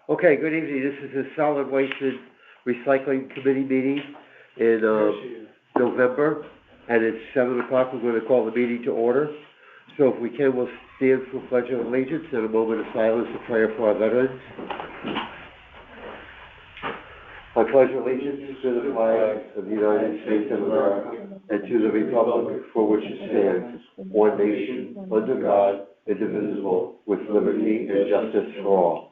Okay, good evening. This is the Solid Waste and Recycling Committee meeting in November, and it's 7 o'clock. We're going to call the meeting to order. So if we can, we'll stand for Pledge of Allegiance and a moment of silence to prayer for our veterans. I pledge allegiance to the flag of the United States of America and to the republic for which it stands, one nation, under God, indivisible, with liberty and justice for all.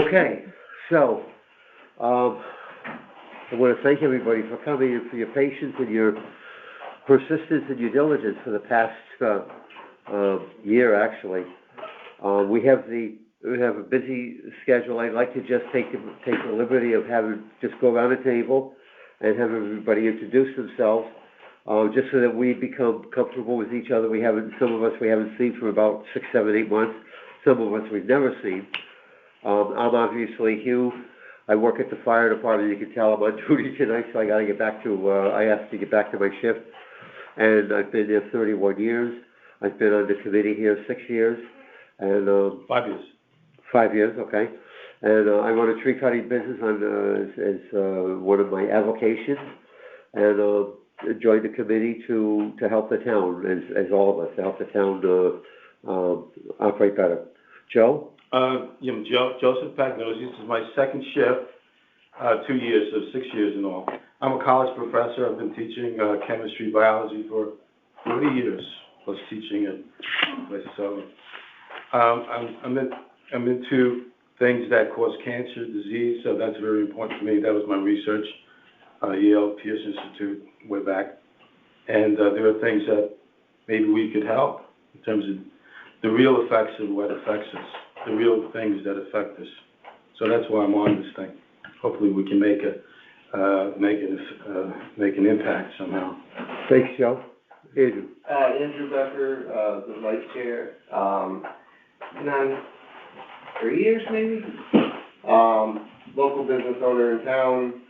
Okay, so I want to thank everybody for coming and for your patience and your persistence and your diligence for the past year, actually. We have a busy schedule. I'd like to just take the liberty of just go around the table and have everybody introduce themselves, just so that we become comfortable with each other. Some of us we haven't seen for about 6, 7, 8 months. Some of us we've never seen. I'm obviously Hugh. I work at the fire department. You can tell I'm on duty tonight, so I got to get back to. I have to get back to my shift, and I've been there 31 years. I've been on the committee here 6 years, and 5 years. 5 years, okay. And I run a tree cutting business as one of my avocations, and joined the committee to help the town, as all of us, to help the town operate better. Joe? Joseph Pagnozzi. This is my second shift, 2 years, so 6 years in all. I'm a college professor. I've been teaching chemistry, biology for 40 years, plus teaching it. So I'm into things that cause cancer, disease, so that's very important to me. That was my research, Yale Pierce Institute, way back. And there are things that maybe we could help in terms of the real effects of what affects us, the real things that affect us. So that's why I'm on this thing. Hopefully we can make an impact somehow. Thanks, Joe. Andrew. Andrew Becker, the vice chair. Been on 3 years maybe. Local business owner in town.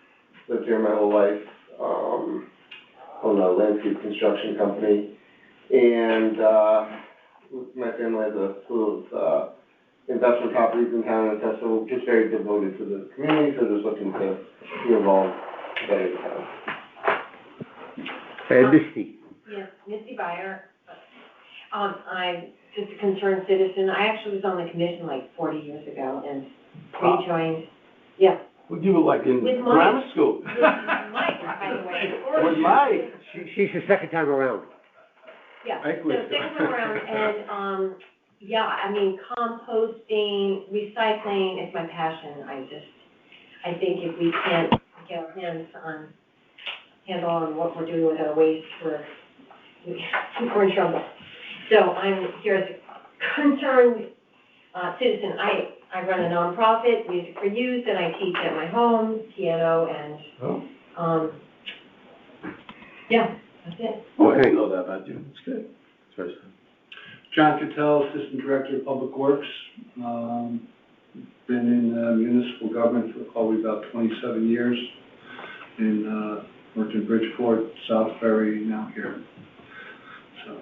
Lived here my whole life. Own a landscape construction company. And my family has a slew of investment properties in town and stuff, so just very devoted to the community, so just looking to be involved better in town. And Misty. Yes, Misty Byer. I'm just a concerned citizen. I actually was on the commission like 40 years ago and rejoined. Yeah. Well, you were like in grammar school. With Mike, by the way. With Mike. She's the second time around. Yeah, so second time around, and yeah, I mean, composting, recycling is my passion. I think if we can't get our handle on what we're doing with our waste, we're in trouble. So I'm here as a concerned citizen. I run a nonprofit, Music for Youth, and I teach at my home, piano, and yeah, that's it. I didn't know that about you. It's good. It's very good. John Cattell, Assistant Director of Public Works. Been in municipal government for probably about 27 years. And worked in Bridgeport, South Ferry, now here. So.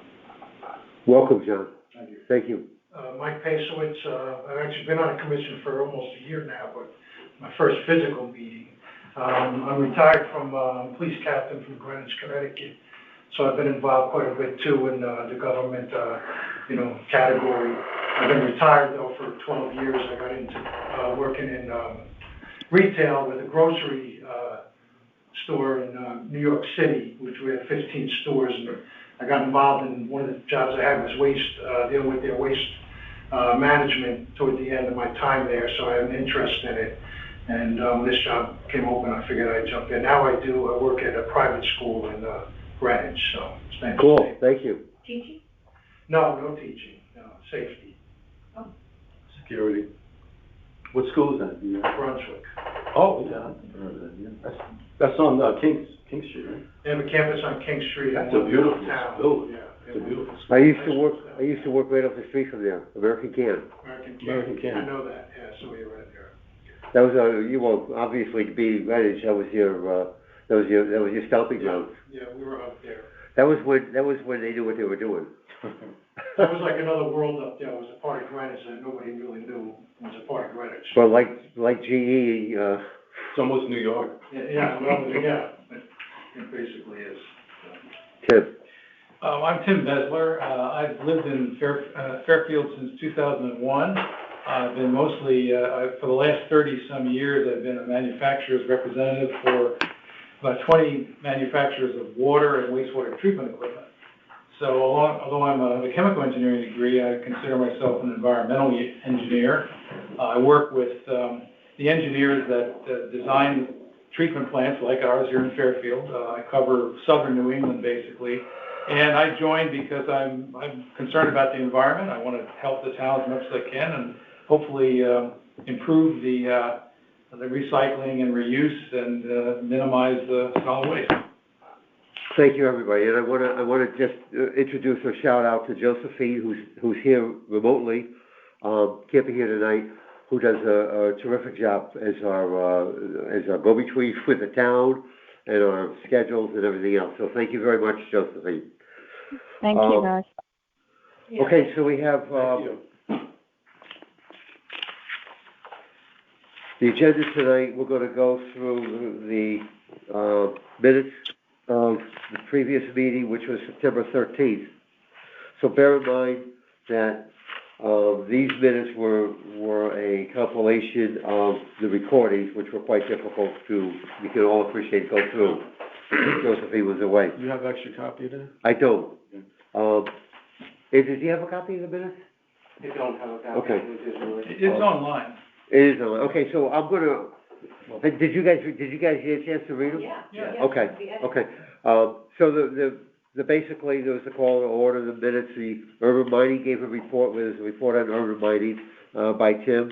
Welcome, John. Thank you. Thank you. Mike Pasowitz, I've actually been on a commission for almost a year now, but my first physical meeting. I'm retired from police captain from Greenwich, Connecticut. So I've been involved quite a bit too in the government, category. I've been retired though for 12 years. I got into working in retail with a grocery store in New York City, which we had 15 stores. And I got involved in one of the jobs I had was dealing with their waste management toward the end of my time there. So I had an interest in it. And this job came open, I figured I'd jump in. Now I work at a private school in Greenwich, so it's nice. Cool, thank you. Teaching? No teaching, no, safety. Oh. Security. What school is that? Brunswick. Oh, yeah, I've heard of that, yeah. That's on King Street, right? They have a campus on King Street. That's a beautiful town. building. Yeah. It's a beautiful I used to work right off the street from there, American Can. American Can. I know that, yeah, so we were right there. That was, you won't obviously be Greenwich, that That was your stomping ground. Yeah, we were up there. That was when they knew what they were doing. That was like another world up there. It was a part of Greenwich that nobody really knew was a part of Greenwich. Well, like GE, It's almost New York. It basically is. Tim. I'm Tim Besler. I've lived in Fairfield since 2001. I've been mostly, for the last 30-some years, I've been a manufacturer's representative for about 20 manufacturers of water and wastewater treatment equipment. So although I'm a chemical engineering degree, I consider myself an environmental engineer. I work with the engineers that design treatment plants like ours here in Fairfield. I cover southern New England, basically. And I joined because I'm concerned about the environment. I want to help the town as much as I can and hopefully improve the recycling and reuse and minimize the solid waste. Thank you, everybody. And I want to just introduce or shout out to Josephine, who's here remotely, can't be here tonight, who does a terrific job as our go-between with the town and our schedules and everything else. So thank you very much, Josephine. Thank you, guys. Okay, so we have the agenda tonight. We're going to go through the minutes of the previous meeting, which was September 13th. So bear in mind that these minutes were a compilation of the recordings, which were quite difficult we can all appreciate, go through. Josephine was away. You have extra copy of that? I don't. Did you have a copy of the minutes? I don't have a copy. Okay. It's online. It is online. Okay, so I'm gonna. Did you guys get a chance to read them? Yeah. Okay. So the basically there was a call to order the minutes. The urban mining gave a report. There was a report on urban mining by Tim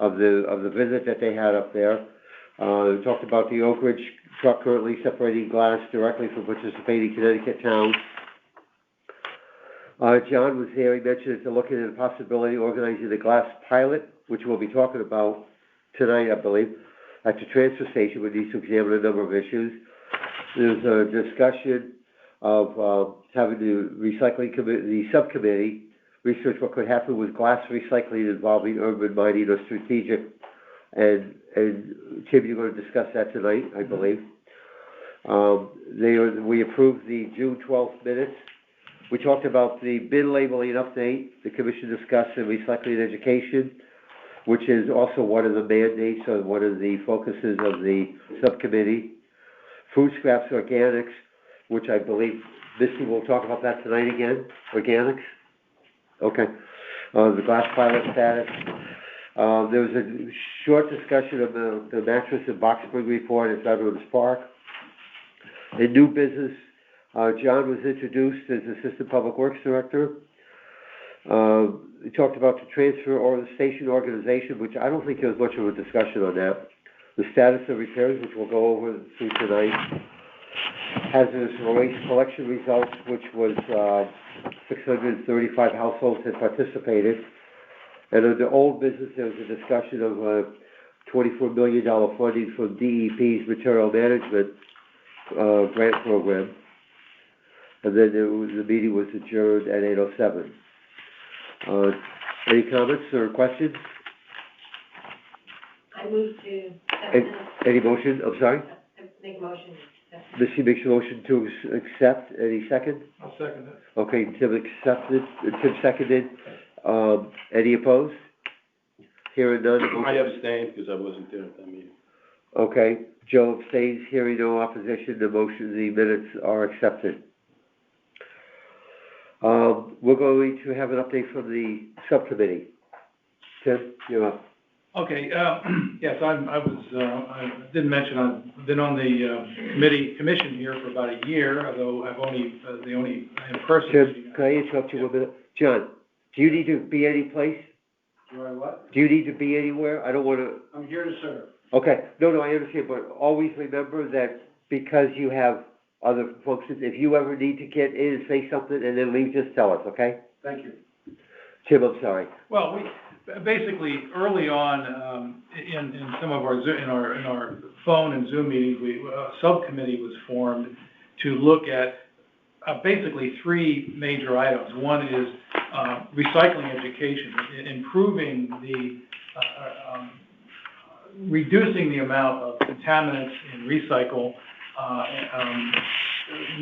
of the visit that they had up there. We talked about the Oak Ridge truck currently separating glass directly from participating Connecticut towns. John was there. He mentioned that they're looking at the possibility of organizing the glass pilot, which we'll be talking about tonight, I believe, at the transfer station. We need to examine a number of issues. There's a discussion of having the subcommittee research what could happen with glass recycling involving urban mining or strategic. And Tim, you're going to discuss that tonight, I believe. We approved the June 12th minutes. We talked about the bin labeling update. The commission discussed the recycling education, which is also one of the mandates or one of the focuses of the subcommittee. Food scraps organics, which I believe Misty will talk about that tonight again. Organics? Okay. The glass pilot status. There was a short discussion of the mattress and box spring report at Veterans Park. In new business, John was introduced as Assistant Public Works Director. We talked about the transfer or the station organization, which I don't think there was much of a discussion on that. The status of repairs, which we'll go over through tonight. Hazardous waste collection results, which was 635 households had participated. And under old business, there was a discussion of $24 million funding from DEP's material management grant program. And then the meeting was adjourned at 8:07. Any comments or questions? I move to accept minutes. Any motion? I'm sorry? Make a motion. Missy makes a motion to accept. Any second? I'll second it. Okay, Tim seconded. Any opposed? Hearing none. I abstained because I wasn't there at that meeting. Okay, Joe abstains. Hearing no opposition, the minutes are accepted. We're going to have an update from the subcommittee. Tim, you're up. Okay, yes, I didn't mention, I've been on the commission here for about a year, although I've only, the only in-person. Tim, can I interrupt you 1 minute? John, do you need to be any place? Do I what? Do you need to be anywhere? I don't want to. I'm here to serve. Okay, no, I understand, but always remember that because you have other functions, if you ever need to get in and say something and then leave, just tell us, okay? Thank you. Tim, I'm sorry. Well, basically, early on, in some of our in our phone and Zoom meetings, a subcommittee was formed to look at basically three major items. One is recycling education, improving reducing the amount of contaminants in recycle,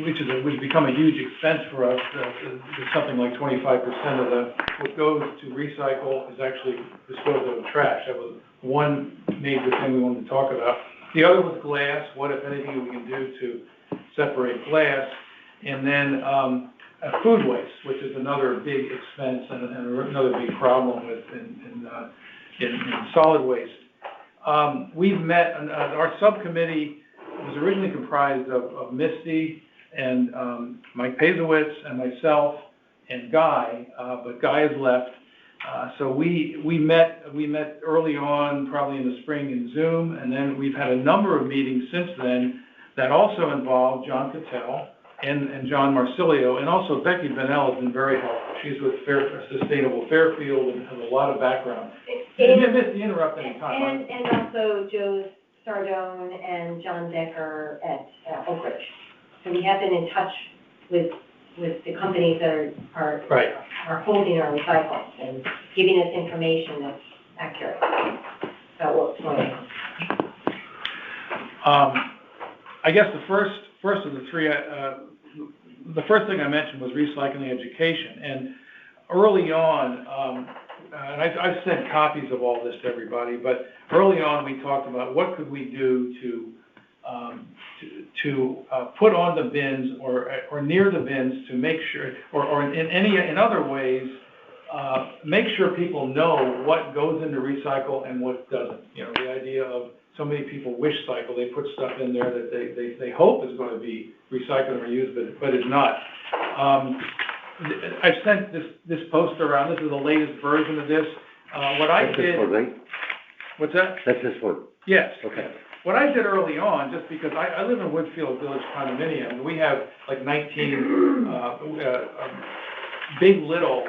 which has become a huge expense for us. Something like 25% of what goes to recycle is actually disposed of in trash. That was one major thing we wanted to talk about. The other was glass. What, if anything, we can do to separate glass? And then food waste, which is another big expense and another big problem in solid waste. We've met, our subcommittee was originally comprised of Misty and Mike Pazowitz and myself and Guy, but Guy has left. So we met early on, probably in the spring in Zoom, and then we've had a number of meetings since then that also involved John Cattell and John Marsilio, and also Becky Bennell has been very helpful. She's with Sustainable Fairfield and has a lot of background. Misty, interrupt any time. And also Joe Sardone and John Decker at Oak Ridge. So we have been in touch with the companies that are holding our recycles and giving us information that's accurate about what's going on. I guess the first of the three, the first thing I mentioned was recycling education. And early on, and I've sent copies of all this to everybody, but early on we talked about what could we do to put on the bins or near the bins to make sure, or in other ways, make sure people know what goes into recycle and what doesn't. You know, the idea of so many people wish cycle, they put stuff in there that they hope is going to be recycled or used, but is not. I've sent this poster around. This is the latest version of this. That's this one, right? What's that? That's this one. Yes. Okay. What I did early on, just because I live in Woodfield Village condominium, we have like 19 Big Little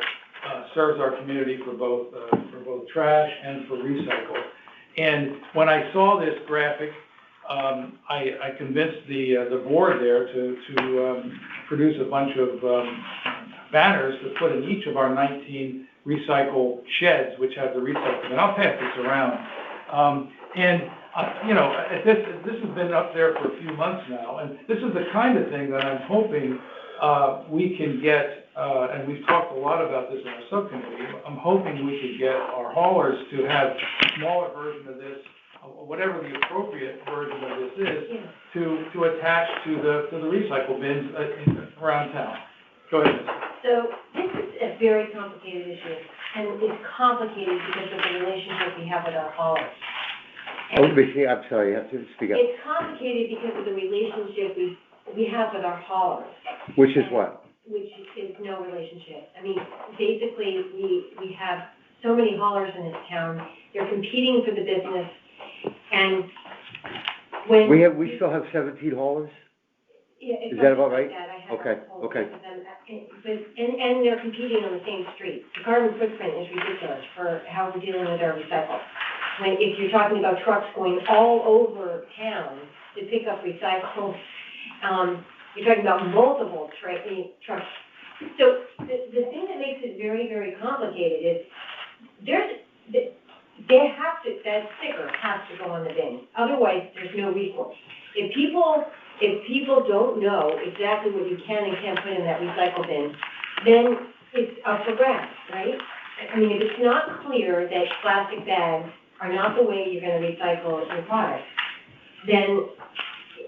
serves our community for both trash and for recycle. And when I saw this graphic, I convinced the board there to produce a bunch of banners to put in each of our 19 recycle sheds, which have the recycling. And I'll pass this around. You know, this has been up there for a few months now, and this is the kind of thing that I'm hoping we can get, and we've talked a lot about this in our subcommittee. I'm hoping we can get our haulers to have a smaller version of this, whatever the appropriate version of this is, to attach to the recycle bins around town. Go ahead. So this is a very complicated issue, and it's complicated because of the relationship we have with our haulers. I'm sorry, you have to speak up. It's complicated because of the relationship we have with our haulers. Which is what? Which is no relationship. I mean, basically, we have so many haulers in this town. They're competing for the business, and when we still have 17 haulers? Yeah, is that about right? Like that. I have okay. And they're competing on the same street. The carbon footprint is ridiculous for how we're dealing with our recycle. If you're talking about trucks going all over town to pick up recyclables, you're talking about multiple trucks. So the thing that makes it very, very complicated is that sticker has to go on the bin. Otherwise, there's no recourse. If people don't know exactly what you can and can't put in that recycle bin, then it's up for grabs, right? I mean, if it's not clear that plastic bags are not the way you're going to recycle your product, then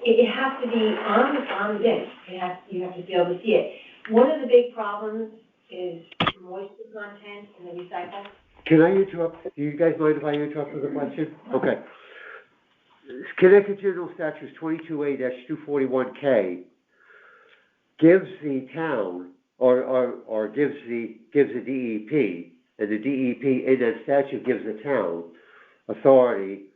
it has to be on the bin. You have to be able to see it. One of the big problems is moisture content in the recycle. Can I interrupt? Do you guys mind if I interrupt with a question? Okay. Connecticut General Statutes 22A-241K gives the town or gives the DEP, and the DEP in that statute gives the town authority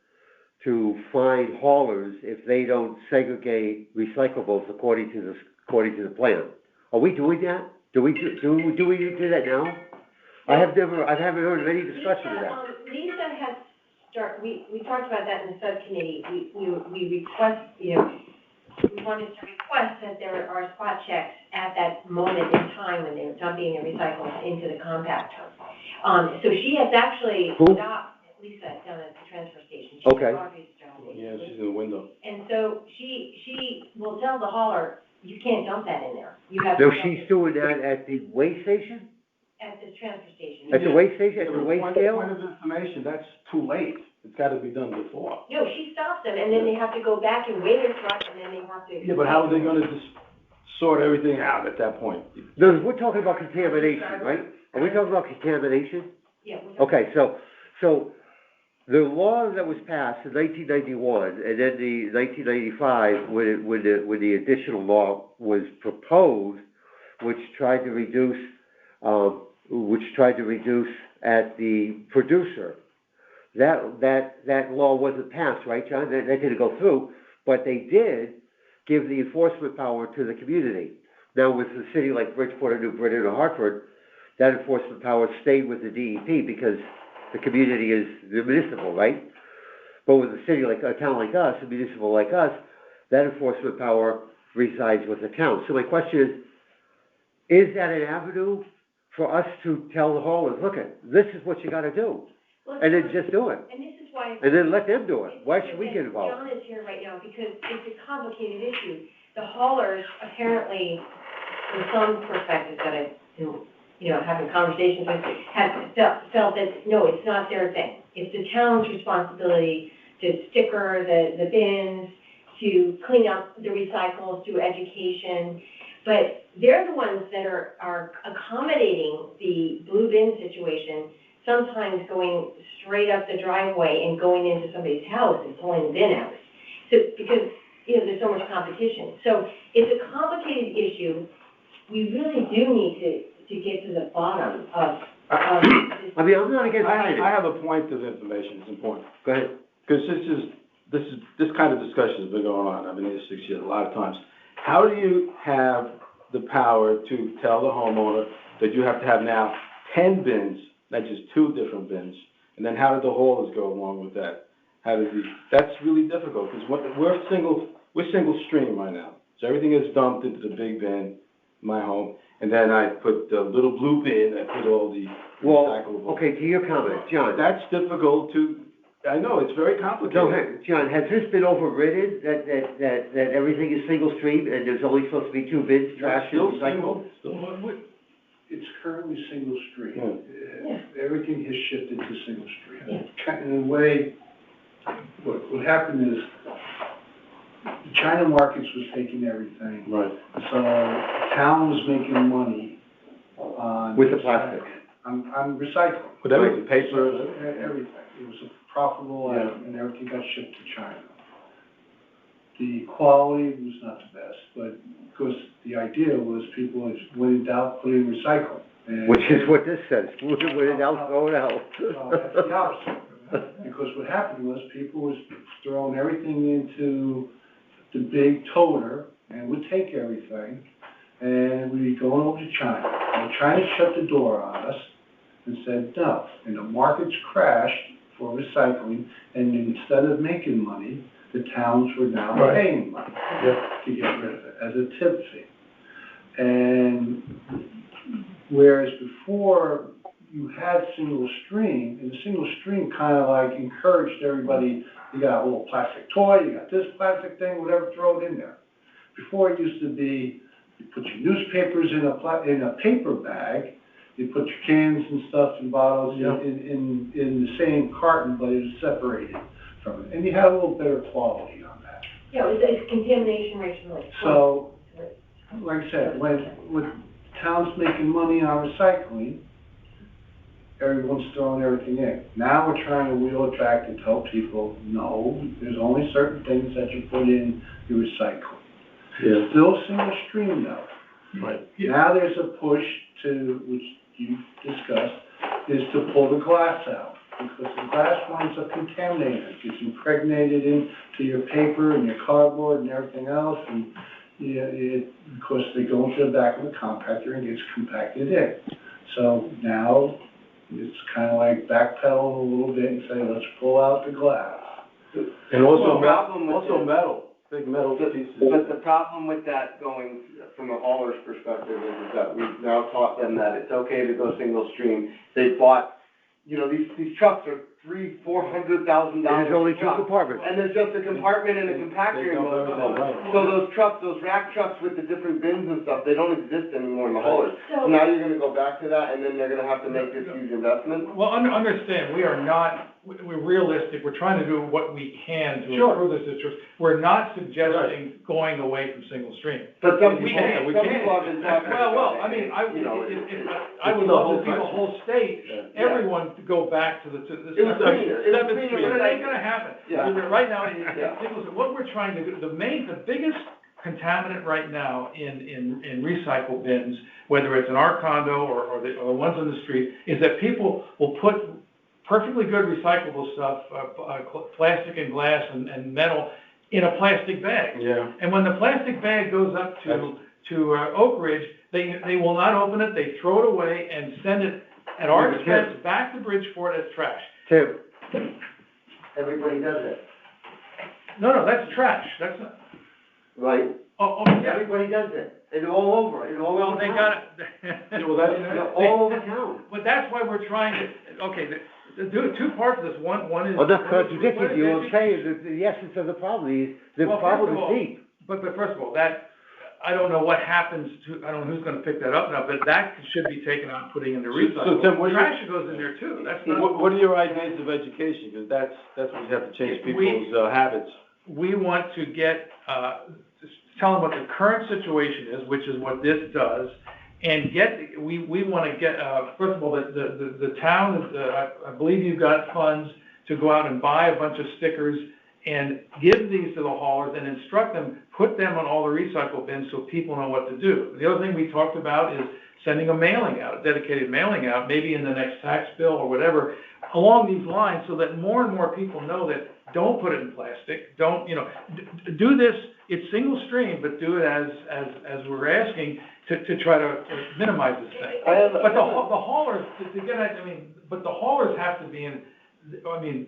to fine haulers if they don't segregate recyclables according to the plan. Are we doing that? Do we do that now? I haven't heard of any discussion of that. Lisa has we talked about that in the subcommittee. We request, we wanted to request that there are spot checks at that moment in time when they're dumping the recyclables into the compactor. So she has actually stopped, Lisa, down at the transfer station. She's Okay. Audrey's job, basically. Yeah, she's in the window. And so she will tell the hauler, you can't dump that in there. You have to No, dump she's it doing that at the waste station? at the transfer station. At the waste station, at the waste scale? Point of information, that's too late. It's gotta be done before. No, she stops them, and then they have to go back and weigh their truck, and then they have to. Yeah, but how are they gonna just sort everything out at that point? No, we're talking about contamination, right? Are we talking about contamination? Yeah. we're talking- Okay, so the law that was passed in 1991, and then the 1995, when the additional law was proposed, which tried to reduce at the producer. That law wasn't passed, right, John? That didn't go through, but they did give the enforcement power to the community. Now, with a city like Bridgeport or New Britain or Hartford, that enforcement power stayed with the DEP because the community is the municipal, right? But with a city like, a town like us, a municipal like us, that enforcement power resides with the town. So my question is that an avenue for us to tell the haulers, look, this is what you gotta do? Well, And then John- just do it. And this is why. And then let them do it. Why should we get involved? John is here right now because it's a complicated issue. The haulers apparently, from some perspectives that I've been, having conversations with, have felt that, no, it's not their thing. It's the town's responsibility to sticker the bins, to clean up the recycles, do education. But they're the ones that are accommodating the blue bin situation, sometimes going straight up the driveway and going into somebody's house and pulling the bin out. So, because, there's so much competition. So it's a complicated issue. We really do need to get to the bottom of this. I mean, I'm not against hiding. I have a point of information, it's important. Go ahead. Because this kind of discussion has been going on, I've been here 6 years, a lot of times. How do you have the power to tell the homeowner that you have to have now 10 bins, not just 2 different bins? And then how did the haulers go along with that? That's really difficult, because we're single stream right now. So everything is dumped into the big bin, my home, and then I put the little blue bin, I put all the recyclables. Well, okay, to your comment, John. That's difficult I know, it's very complicated. No, hey, John, has this been overridden, that everything is single stream and there's only supposed to be 2 bins, trash and recyclable? It's currently single stream. Yeah. Everything has shifted to single stream. In a way, what happened is, the China markets was taking everything. Right. So the town was making money on. With the plastic. On recycling. With everything, paper, Everything. It was a profitable item, and everything got shipped to China. The quality was not the best, but because the idea was people went in doubt, put in recycle. Which is what this says, when it out, throw it out. That's the opposite. Because what happened was people was throwing everything into the big toter and would take everything and we'd be going over to China. Well, China shut the door on us and said no. And the markets crashed for recycling, and instead of making money, the towns were now paying money to get rid of it as a tip fee. And whereas before you had single stream, and the single stream kind of like encouraged everybody, you got a little plastic toy, you got this plastic thing, whatever, throw it in there. Before it used to be, you put your newspapers in a paper bag, you put your cans and stuff and bottles in the same carton, but it was separated from it. And you had a little better quality on that. Yeah, it's contamination rate from like. So, like I said, with towns making money on recycling, everyone's throwing everything in. Now we're trying to wheel it back and tell people, no, there's only certain things that you put in your recycling. It's still single stream though. Right. Now there's a push to, which you discussed, is to pull the glass out. Because the glass winds up contaminated. It gets impregnated into your paper and your cardboard and everything else. And because they go into the back of the compactor and gets compacted in. So now it's kind of like backpedaling a little bit and say, let's pull out the glass. And also Well, problem with also it- metal, big metal pieces. But the problem with that going from a hauler's perspective is that we've now taught them that it's okay to go single stream. They bought, these trucks are $300,000-$400,000. There's only two trucks. compartments. And there's just a compartment and a compactor in both of them. So those trucks, those rack trucks with the different bins and stuff, they don't exist anymore in the haulers. So now you're gonna go back to that, and then they're gonna have to make this huge investment? Well, understand, we're realistic, we're trying to do what we can to Sure. improve the situation. We're not suggesting going away from single stream. But some We people, can't, some people have been talking about Well, it. I mean, I it's would the love whole to see the country. whole state, Yeah. everyone to go back to the It was cleaner. It was seventh cleaner street, but it when ain't gonna happen. Yeah. I mean, right now, Yeah. what we're trying to do, the biggest contaminant right now in recycle bins, whether it's in our condo or the ones on the street, is that people will put perfectly good recyclable stuff, plastic and glass and metal, in a plastic bag. Yeah. And when the plastic bag goes up to Oak Ridge, they will not open it, they throw it away and send it at our expense back to Bridgeport as trash. Tim, Everybody does it, No, that's trash, that's not, right? oh, yeah. Everybody does it, and all over, Well, they got it. Well, that's, all over town. But that's why we're trying to, okay, do two parts of this, one is. I'm not contradicting you, I'm saying that the essence of the problem is, the Well, problem first of all, is deep. But first of all, I don't know what happens to, I don't know who's gonna pick that up now, but that should be taken out and putting in the recycle. Tim, what do you- Trash goes in there too, that's not. what are your ideas of education? Because that's what you have to change people's habits. We want to get, just tell them what the current situation is, which is what this does, and we wanna get, first of all, the town, I believe you've got funds to go out and buy a bunch of stickers and give these to the haulers and instruct them, put them on all the recycle bins so people know what to do. The other thing we talked about is sending a mailing out, a dedicated mailing out, maybe in the next tax bill or whatever, along these lines, so that more and more people know that don't put it in plastic, don't, do this, it's single stream, but do it as we're asking to try to minimize this thing. But the haulers, to get at, but the haulers have to be in,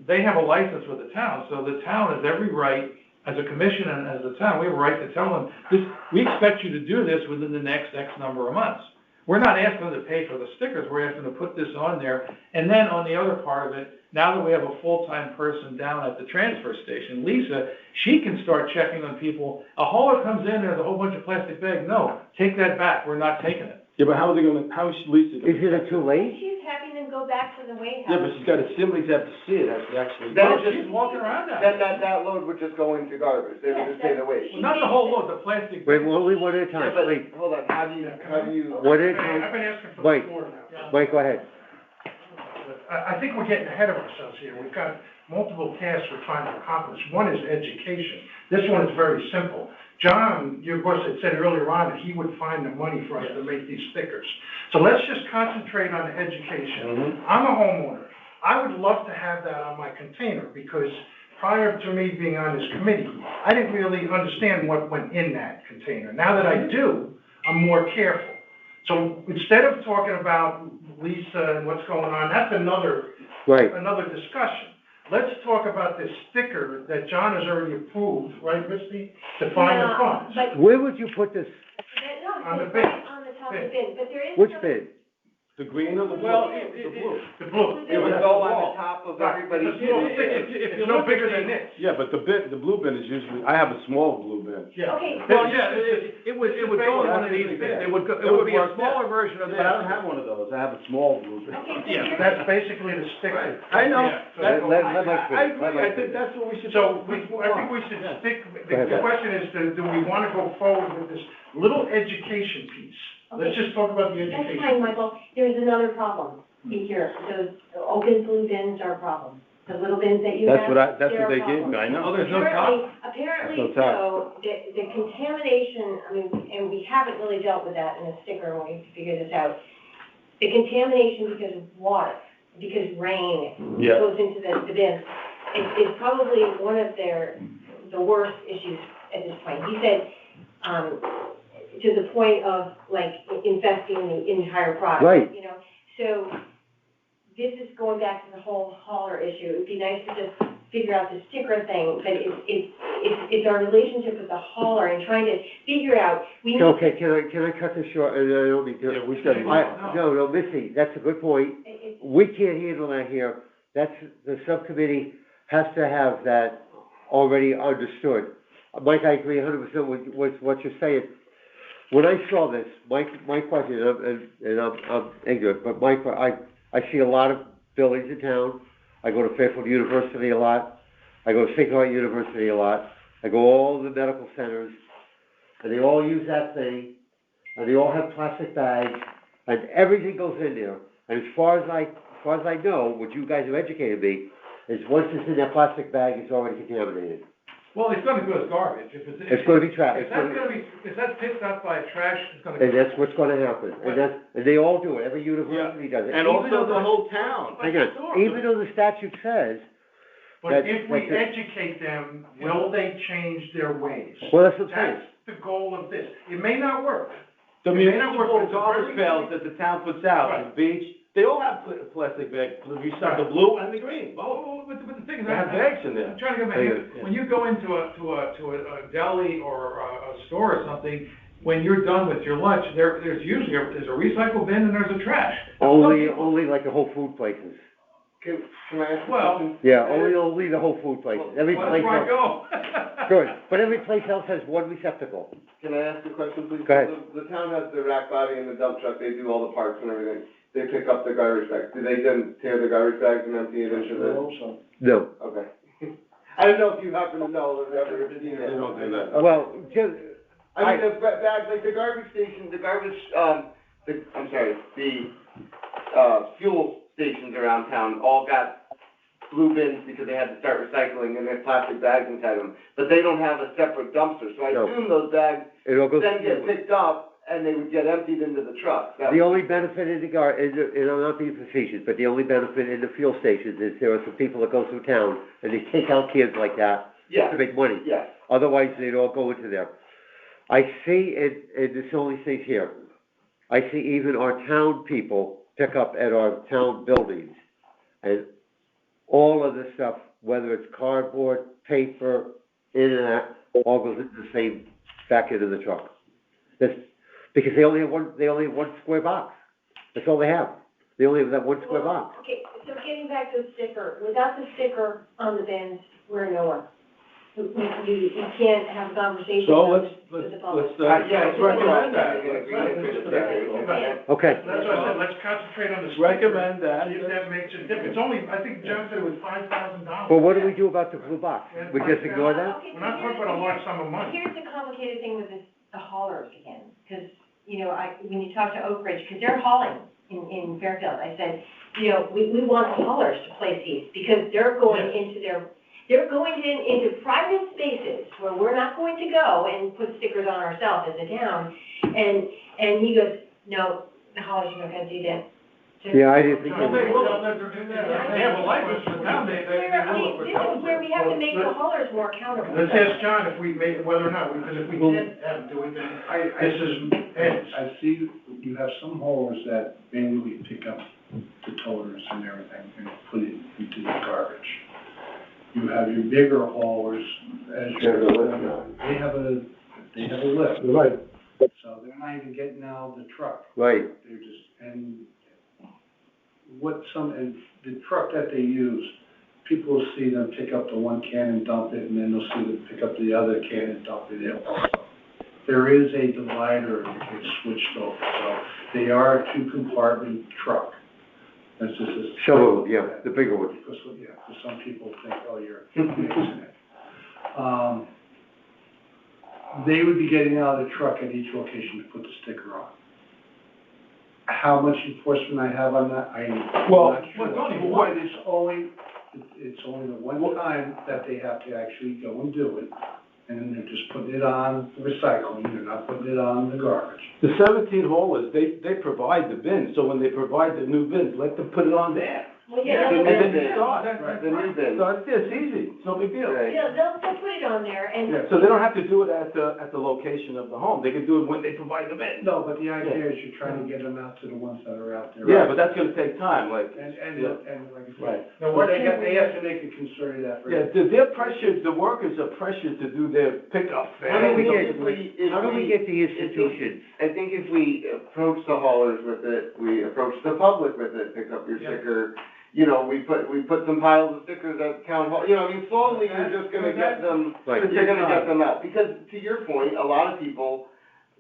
they have a license with the town, so the town has every right, as a commission and as a town, we have a right to tell them, we expect you to do this within the next X number of months. We're not asking them to pay for the stickers, we're asking them to put this on there, and then on the other part of it, now that we have a full-time person down at the transfer station, Lisa, she can start checking on people. A hauler comes in, there's a whole bunch of plastic bags, no, take that back, we're not taking it. Yeah, but how is Lisa gonna? Is it too late? She's having them go back to the warehouse. Yeah, but somebody's have to see it, actually. Then Well, it just, she's walking around now. then that load would just go into garbage, they would just pay the waste. Well, not the whole load, the plastic. Wait, only one at a Yeah, time, but, please. hold on, how do you? One at a I've time. been asking for Mike. the floor now. Mike, go ahead. I think we're getting ahead of ourselves here. We've got multiple tasks we're trying to accomplish. One is education. This one is very simple. John, you of course had said earlier on that he would find the money for us to make these stickers. So let's just concentrate on education. I'm a homeowner. I would love to have that on my container because prior to me being on this committee, I didn't really understand what went in that container. Now that I do, I'm more careful. So instead of talking about Lisa and what's going on, that's another discussion. Let's talk about this sticker that John has already approved, right, Misty? To find the funds. But, Where would you put this? no, On the it's bin. right on the top of the bin, but there is. Which some- bin? The green or the blue? Well, The blue. The blue. It would go on the top of Right. everybody's. It's a small bin. It's no bigger than this. Yeah, but the blue bin is usually, I have a small blue bin. Yeah. Okay. Well, yeah, it would go in one of these bins, it would be a smaller version of this. But I don't have one of those, I have a small blue bin. Okay, so Yeah, you're- That's basically the sticker. I know. Yeah. That- Let Mike I finish. agree, I think that's what we should. So I think we should stick, the question is, do we want to go forward with this little education piece? Let's just talk about the That's education. fine, Michael. There's another problem here. Those open blue bins are a problem. The little bins that you have, That's they're what a they gave problem. me, I know. Oh, there's no top? Apparently, There's no top. so, the contamination, and we haven't really dealt with that in a sticker when we figure this out. The contamination because of water, because rain Yeah. goes into the bin, is probably one of the worst issues at this point. He said, to the point of like infesting the entire product. Right. So this is going back to the whole hauler issue. It'd be nice to just figure out the sticker thing, but it's our relationship with the hauler and trying to figure out, we need. Okay, can I cut this short, and I don't mean to. Yeah, we said- No, Missy, that's a good point. We can't handle that here. That's, the subcommittee has to have that already understood. Mike, I agree 100% with what you're saying. When I saw this, my question, and I'm ignorant, but I see a lot of buildings in town. I go to Fairfield University a lot. I go to St. Louis University a lot. I go all the medical centers, and they all use that thing, and they all have plastic bags, and everything goes in there. And as far as I know, what you guys have educated me, is once it's in that plastic bag, it's already contaminated. Well, it's gonna go as garbage, if it's. It's gonna be trash. If that's picked up by trash, it's gonna. And that's what's gonna happen, and they all do it, every university does it. And Even also though the whole town. Hang on, even though the statute says, But if we that's it. educate them, will they change their ways? well, that's what I'm saying. That's the goal of this. It may not work. The It may not work, municipal but it's a garbage very- pails that the town puts out, the beach, they all have plastic bags, the blue and the green, both. Oh, but the thing is, They have bags in there. I'm trying to get my head, when you go into a deli or a store or something, when you're done with your lunch, there's usually there's a recycle bin and there's a trash. Only like the Whole Food places. Can I ask a Well- question? Yeah, only the Whole Food places, every Well, place that's where I else. go. Good, but every place else has one receptacle. Can I ask a question, please? Go ahead. The town has the rack body and the dump truck, they do all the parts and everything. They pick up the garbage bags. Do they then tear the garbage bags and empty it into the? Also, No, Okay. I don't know if you happen to know, or ever seen it. They don't do that. well, just, I mean, the bags, like the garbage station, the fuel stations around town all got blue bins because they had to start recycling and they have plastic bags inside them. But they don't have a separate dumpster, so I No. assume those bags it all goes. then get picked up and they would get emptied into the truck. The only benefit in and I'm not being facetious, but the only benefit in the fuel stations is there are some people that go through town and they take out cans like that Yeah, to make money. yeah. Otherwise, they'd all go into there. I see, and this only stays here, I see even our town people pick up at our town buildings, and all of this stuff, whether it's cardboard, paper, internet, all goes into the same, back into the truck. That's, because they only have one square box. That's all they have. They only have that one square box. Okay, so getting back to the sticker, without the sticker on the bins, we're nowhere. You can't have a conversation So with the public. Yeah, let's recommend that. Okay. That's why I said, let's concentrate on the sticker. Recommend that. See if that makes a difference. It's only, I think John said it was $5,000. Well, what do we do about the blue box? We just ignore that? Okay, We're not talking about a large sum of money. Here's the complicated thing with this, the haulers again, because, when you talk to Oak Ridge, because they're hauling in Fairfield, I said, we want the haulers to place these, because they're going into private spaces where we're not going to go and put stickers on ourselves as a town, and he goes, no, the haulers are not gonna do that. Yeah, I didn't think Well, they they will, would. they have a license for the town, they will. This is where we have to make the haulers more accountable. Let's ask John if we made, whether or not, because if we did have to do it, then this is ends. I see you have some haulers that manually pick up the toters and everything and put it into the garbage. You have your bigger haulers, as they have a lift. Right. So they're not even getting out of the truck. Right. They're just, and the truck that they use, people will see them pick up the one can and dump it, and then they'll see them pick up the other can and dump it also. There is a divider that gets switched over, so they are a two-compartment truck. That's just a. Some of them, yeah, the bigger ones. Because some people think, oh, you're mixing it. They would be getting out of the truck at each location to put the sticker on. How much enforcement I have on that, I'm not sure. But it's only the one time that they have to actually go and do it, and they're just putting it on the recycling, they're not putting it on the garbage. The 17 haulers, they provide the bins, so when they provide the new bins, let them put it on there. Well, Yeah, The yeah, new And then bin, you start. the new bin. So it's easy, it's no big deal. Right. they'll put it on there and. Yeah, so they don't have to do it at the location of the home, they can do it when they provide the bin. No, but the idea is you're trying to get them out to the ones that are out there. Yeah, but that's gonna take time, like. And like I said, Right. now where they have to make a concerted effort. Yeah, they're pressured, the workers are pressured to do their pickup. How do we get, If how do we get the institutions? I think if we approach the haulers with it, we approach the public with it, pick up your sticker, you know, we put some piles of stickers at town hall, you know, I mean, slowly you're just gonna get them, Right. you're gonna get them out. Because to your point, a lot of people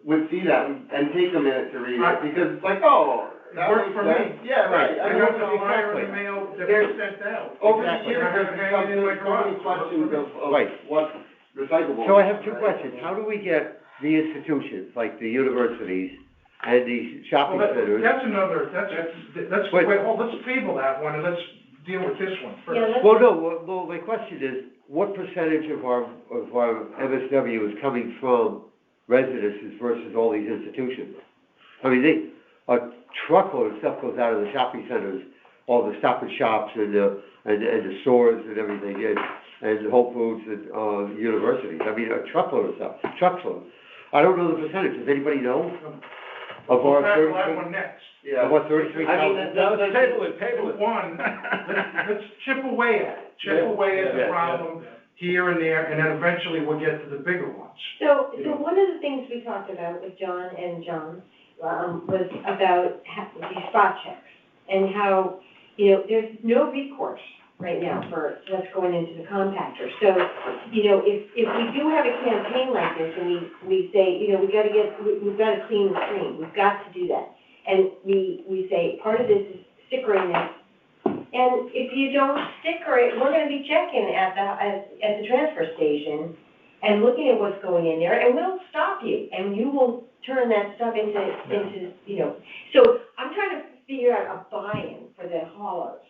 would see that and take a minute to read it, because it's like, oh, that Worked makes for me. sense. Yeah, right. I got the flyer in the mail that was sent out. Over the Exactly. years, I have there's it become hanging in my so many garage. questions of Right. what's recyclable. So I have two right? questions. How do we get the institutions, like the universities and the shopping Well, centers? that's another, let's, Wait. let's table that one and let's deal with this one Yeah, first. let's. Well, no, well, my question is, what percentage of our MSW is coming from residences versus all these institutions? I mean, a truckload of stuff goes out of the shopping centers, all the Stop and Shops and the stores and everything, and Whole Foods and, universities. I mean, a truckload of stuff, truckload. I don't know the percentage. Does anybody know? Of We'll our tackle that 33, one next. Yeah. of our 33,000? I mean, Table it. One, let's chip away at it, chip away at the problem here and there, and then eventually we'll get to the bigger ones. So one of the things we talked about with John and John, was about these spot checks, and how, you know, there's no recourse right now for what's going into the compactor. So, you know, if we do have a campaign like this, and we say, you know, we've got to clean the stream, we've got to do that. And we say, part of this is stickering this. And if you don't sticker it, we're gonna be checking at the transfer station and looking at what's going in there, and we'll stop you, and you will turn that stuff into, you know. So I'm trying to figure out a buy-in for the haulers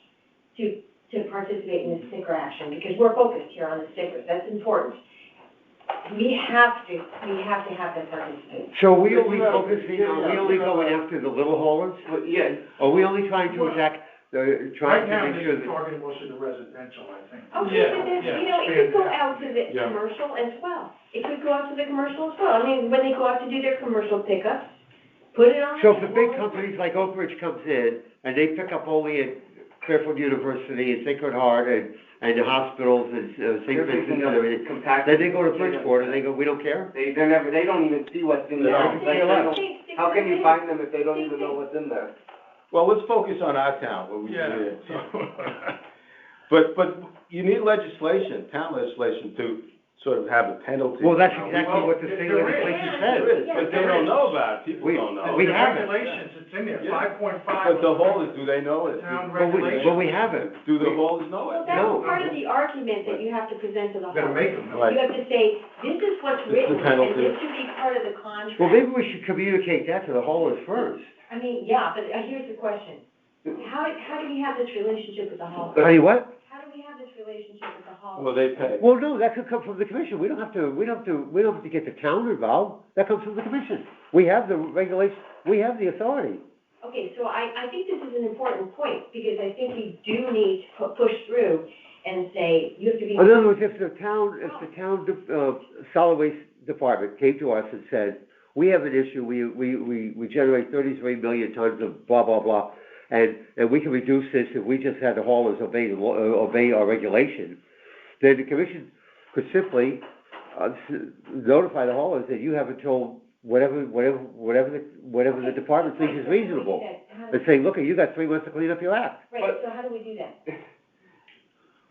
to participate in the sticker action, because we're focused here on the stickers, that's important. We have to have them participate. So are we only focusing, are we only going after the little haulers? Well, yeah, Are we only trying to attack, Right trying to now, make this sure is that? targeting most of the residential, I think. Okay, but then, you know, it could go out to the Yeah. commercial as well. It could go out to the commercial as well. I mean, when they go out to do their commercial pickups, put it on. So if the big companies like Oak Ridge comes in, and they pick up only at Fairfield University and Sacred Heart and the hospitals and St. they're Vincent picking and up everything, compacted. then they go to Bridgeport and they go, we don't care? They don't even see what's in there. Yeah. Like, they don't- How can you find them if they don't even know what's in there? Well, let's focus on our town, what we do here. But you need legislation, town legislation, to sort of have a penalty. Well, that's You know, exactly what the state legislation says. There is, but they don't know about it, people We- don't know. we The have it. regulations, it's in there, Yeah. 5.5. But the haulers, do they know it? Town But regulations. we haven't. Do the haulers know Well, it? that's No. part of the argument that you have to present to the You gotta hauler. make them. Right. You have to say, this is what's This is the written, and penalty. this should be part of the contract. Well, maybe we should communicate that to the haulers first. I mean, yeah, but here's the question. How do we have this relationship with the hauler? Tell you what? How do we have this relationship with the hauler? Well, they pay. Well, no, that could come from the commission. We don't have to get the town involved. That comes from the commission. We have the regulation, we have the authority. Okay, so I think this is an important point, because I think we do need to push through and say, you have to be. In other words, if the town solid waste department came to us and said, we have an issue, we generate 33 million tons of blah, blah, blah, and we can reduce this if we just had the haulers obey our regulation, then the commission could simply notify the haulers that you have until whatever the department thinks is reasonable. And say, look, you got 3 months to clean up your act. Right, so how do we do that?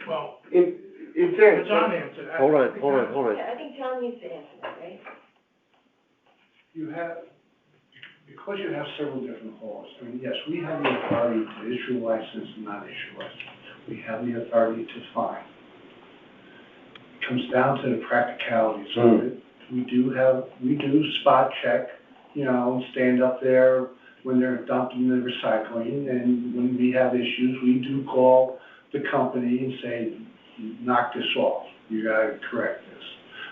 Well, In fairness, John answered that. Hold on. Yeah, I think John needs to answer that, right? You have, because you have several different haulers, I mean, yes, we have the authority to issue a license and not issue a license. We have the authority to fine. It comes down to the practicalities of it. We do spot check, you know, stand up there when they're dumping the recycling, and when we have issues, we do call the company and say, knock this off, you gotta correct this.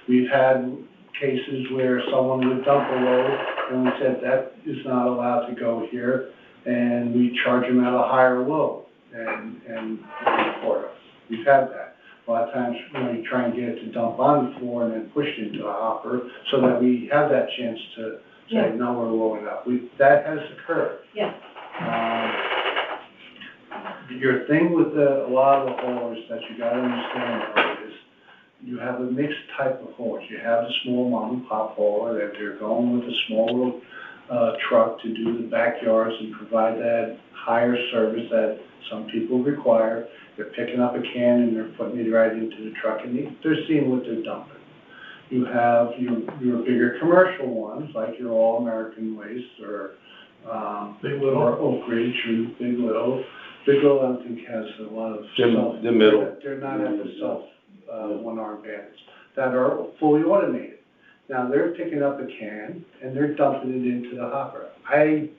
We've had cases where someone would dump a load, and we said that is not allowed to go here, and we charge them at a higher load. and report us. We've had that. A lot of times, you try and get it to dump on the floor and then push it into a hopper so that we have that chance to say, no, we're rolling up. That has occurred. Yeah. Your thing with a lot of the haulers that you gotta understand though is you have a mixed type of haulers. You have the small mom and pop hauler that they're going with a small little truck to do the backyards and provide that higher service that some people require. They're picking up a can and they're putting it right into the truck and they're seeing what they're dumping. You have your bigger commercial ones, like your All American Waste or Big Little. or Oak Ridge or Big Little. Big Little, I don't think has a lot of The middle. They're not at the one-arm bandits that are fully automated. Now, they're picking up a can and they're dumping it into the hopper. I'm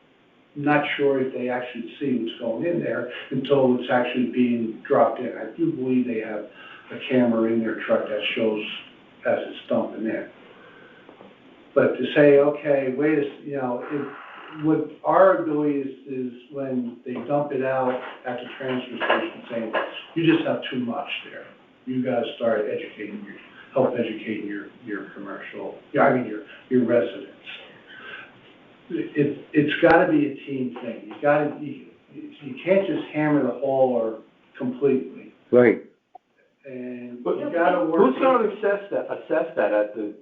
not sure if they actually see what's going in there until it's actually being dropped in. I do believe they have a camera in their truck that shows as it's dumping in. But to say, okay, what our ability is when they dump it out at the transfer station saying, you just have too much there. You gotta start help educating your commercial, your residents. It's gotta be a team thing. You can't just hammer the hauler completely. Right. And But you gotta work. who's gonna assess that at the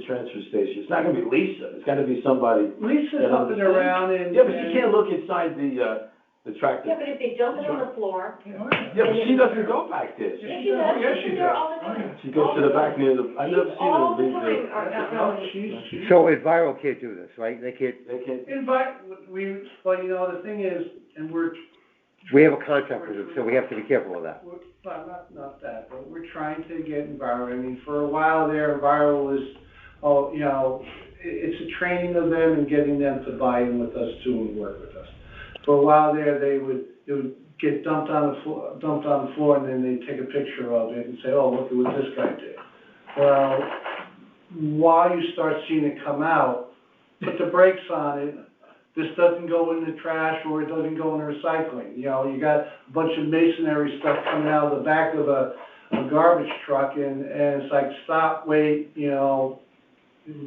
transfer station? It's not gonna be Lisa, it's gotta be somebody. Lisa's up and around and. Yeah, but you can't look inside the tractor. Yeah, but if they dump it on the floor. Yeah, but she doesn't go back there. Yeah, she does. Yeah, she She's there does. all the time. She goes to the back near the, I've never seen her All the leave time, there. No, she's. So Enviro can't do this, right? They can't, They can't, But the thing is, and we have a contract with them, so we have to be careful of that. well, not that, but we're trying to get Enviro. I mean, for a while there, Enviro was, it's a training of them and getting them to buy in with us too and work with us. For a while there, it would get dumped on the floor, and then they'd take a picture of it and say, oh, look at what this guy did. Well, while you start seeing it come out, put the brakes on it. This doesn't go in the trash or it doesn't go in the recycling. You got a bunch of masonry stuff coming out of the back of a garbage truck, and it's like, stop, wait,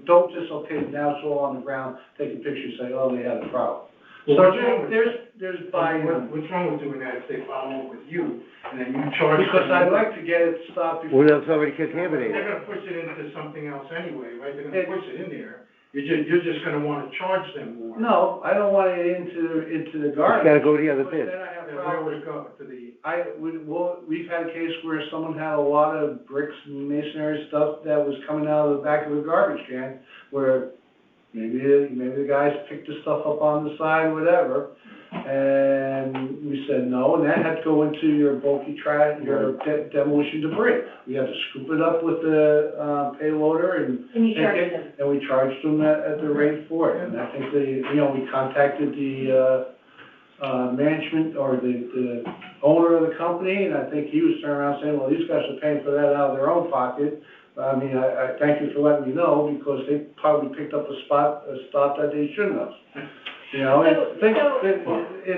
don't just, okay, now it's all on the ground, take a picture, say, oh, they had a problem. Well, So what's wrong with- there's buy-in. What's wrong with doing that if they follow up with you and then you charge? Because I'd like to get it stopped before. Well, it's already contaminated. They're gonna push it into something else anyway, right? They're gonna push it in there. You're just gonna wanna charge them more. No, I don't want it into the It's garbage. gotta go to the other Because bin. then I have Then where would problems. it go? To the, We've had a case where someone had a lot of bricks and masonry stuff that was coming out of the back of a garbage can, where maybe the guys picked the stuff up on the side, whatever, and we said no, and that had to go into your bulky your demolition debris. We had to scoop it up with the payloader and And you take charge it, them. and we charged them at the rate for it. And I think we contacted the management or the owner of the company, and I think he was turning around saying, well, these guys are paying for that out of their own pocket. I mean, I thank you for letting me know, because they probably picked up a stop that they shouldn't have.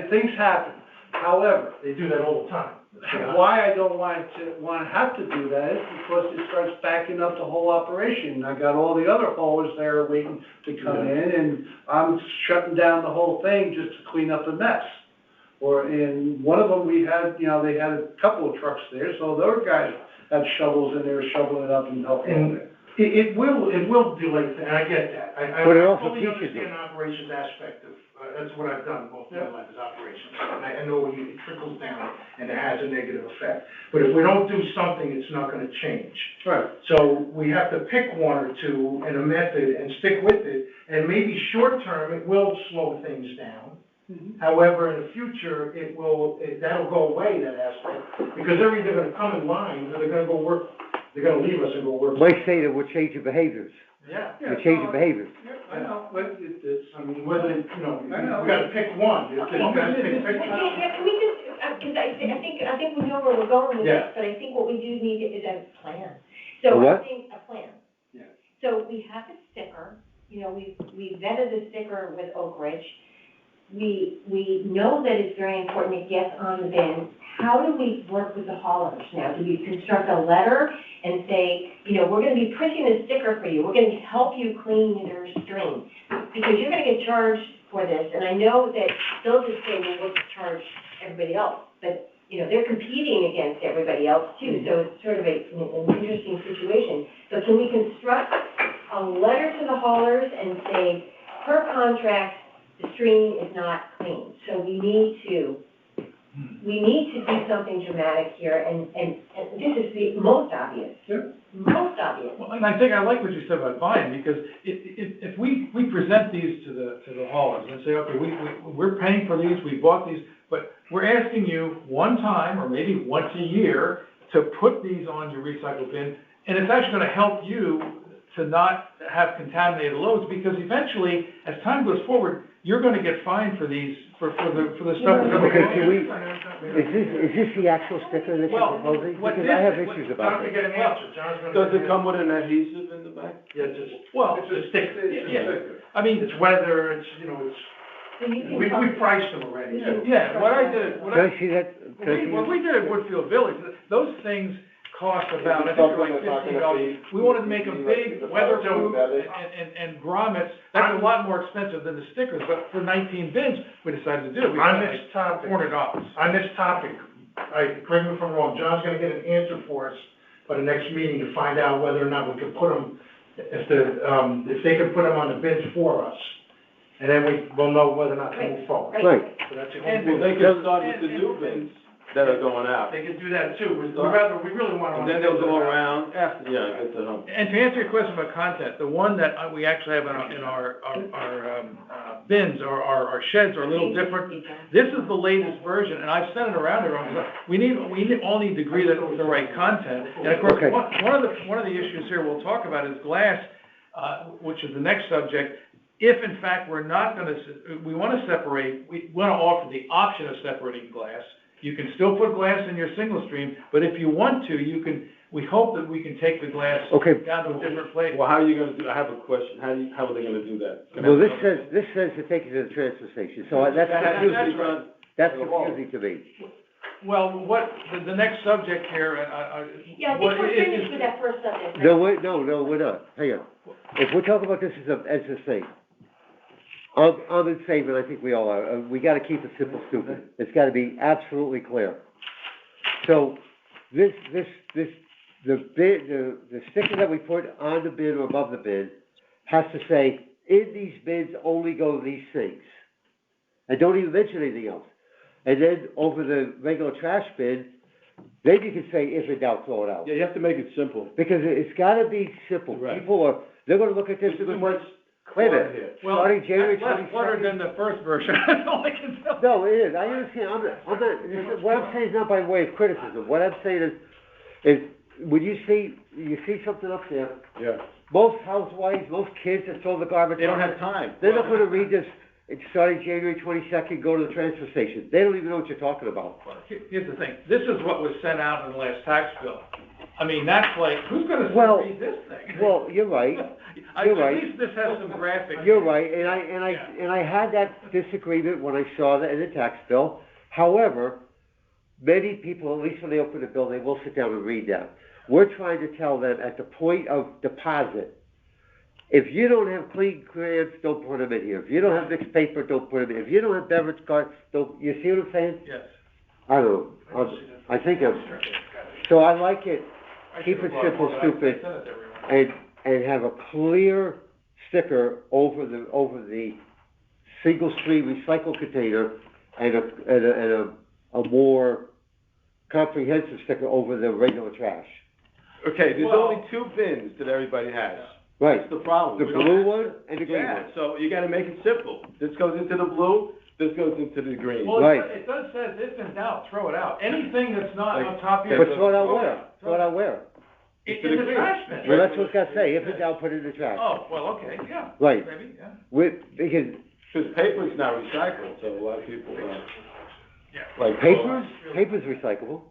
Things happen. However, they do that all the time. why I don't want to have to do that is because it starts backing up the whole operation. I got all the other haulers there waiting to come in, and I'm shutting down the whole thing just to clean up the mess. Or in one of them, we had, they had a couple of trucks there, so those guys had shovels and they were shoveling it up and helping And with it. it will delay, and I get that. I But it also fully teaches you. understand the operations aspect of, that's what I've done, both my life is operations. And I know it trickles down and it has a negative effect. But if we don't do something, it's not gonna change. Right. So we have to pick one or two in a method and stick with it, and maybe short term, it will slow things down. However, in the future, that'll go away, that aspect, because they're either gonna come in line, or they're gonna go work, they're gonna leave us and go work. Mike say that we're changing behaviors. Yeah. We're changing behaviors. I know, but it's. I mean, whether, we I know. gotta pick one, you gotta pick pictures. Yeah, can we just, because I think we know where we're going with Yeah. this, but I think what we do need is a plan. So A what? I think a plan. Yeah. So we have a sticker, we vetted the sticker with Oak Ridge. we know that it's very important it gets on the bin. How do we work with the haulers now? Do we construct a letter and say, you know, we're gonna be printing a sticker for you, we're gonna help you clean your stream? Because you're gonna get charged for this, and I know that they'll just say, well, we'll charge everybody else, but, you know, they're competing against everybody else too, so it's sort of an interesting situation. So can we construct a letter to the haulers and say, per contract, the stream is not clean, so we need to do something dramatic here, and this is the most obvious. Sure. Most obvious. Well, and I think I like what you said about buying, because if we present these to the haulers and say, okay, we're paying for these, we bought these, but we're asking you one time, or maybe once a year, to put these on your recycle bin, and it's actually gonna help you to not have contaminated loads, because eventually, as time goes forward, you're gonna get fined for these, for the stuff that's coming Okay, on. can we, is this the actual sticker that you're Well, proposing? what Because I have this- issues John's about gonna this. get an answer, John's gonna. Does get it an come with an adhesive in the back? answer. Yeah, just, Well, it's a sticker. yeah, I mean, It's weather, it's, you know, it's, So you can we come- priced them already. yeah, what I did, Can I see that? Can I see What that? we did at Woodfield Village, those things cost about, I think they're like $15. We wanted to make them big, weatherproof, and grommets. That's a lot more expensive than the stickers, but for 19 bins, we decided to do it. We On spent this like topic, $400. on this topic, correct me if I'm wrong, John's gonna get an answer for us by the next meeting to find out whether or not we can put them, if they can put them on the bids for us. And then we'll know whether or not to move forward. Right. So that's the And- only Well, thing. they can start with the new bins that are going out. They can do that too, we really want to. And then they'll go around after, yeah, get the hump. And to answer your question about content, the one that we actually have in our bins, or our sheds are a little different. This is the latest version, and I've sent it around everyone. We all need to agree that it's the right content. And of course, Okay. one of the issues here we'll talk about is glass, which is the next subject. If in fact we want to separate, we want to offer the option of separating glass. You can still put glass in your single stream, but if you want to, we hope that we can take the glass Okay. down to a different place. Well, how are you gonna do, I have a question, how are they gonna do that? Well, this says to take it to the transfer station, so that's usually done. that's confusing to me. Well, the next subject here, Yeah, I think we're finished with that first subject. right? No, we're not. Hang on. If we're talking about this as a thing, I'm in favor, and I think we all are. We gotta keep it simple, stupid. It's gotta be absolutely clear. So, the sticker that we put on the bin or above the bin has to say, in these bins only go these things. And don't even mention anything else. And then over the regular trash bin, then you can say, if in doubt, throw it out. Yeah, you have to make it simple. Because it's gotta be simple. Right. They're gonna look at this. There's too much Wait a clutter minute. here. well, Starting January that's less cluttered 22nd. than the first version, that's all I can tell. No, it is, I understand, I'm not, what I'm saying is not by way of criticism, what I'm saying is when you see something up there, Yeah. most housewives, most kids that throw the garbage. They don't out, have time. They're not gonna read this, it's starting January 22nd, go to the transfer station, they don't even know what you're talking about. Here's the thing, this is what was sent out in the last tax bill. I mean, that's like, who's gonna Well, read this thing? Well, you're right, you're right. At least this has some graphics. You're right, and I had that disagreement when I saw that in the tax bill. However, many people, at least when they open the bill, they will sit down and read that. We're trying to tell them at the point of deposit, if you don't have clean crayons, don't put them in here. If you don't have mixed paper, don't put them in. If you don't have beverage cards, don't, you see what I'm saying? Yes. I don't know, I think so I like it, keep it simple, stupid, and have a clear sticker over the single stream recycle container and a more comprehensive sticker over the regular trash. Okay, there's Well- only two bins that everybody has. Right, That's the problem. the We don't blue have- one and the green Yeah, one. so you gotta make it simple. This goes into the blue, this goes into the green. Well, Right. it does say, if in doubt, throw it out. Anything that's not on top of your. But throw it out where? Throw it out where? In the trash bin. Well, that's what it's gotta say, if in doubt, put it in the trash. Oh, well, okay, yeah. Right. Maybe, yeah. Because Because paper's not recycled, so a lot of people, Like paper's recyclable,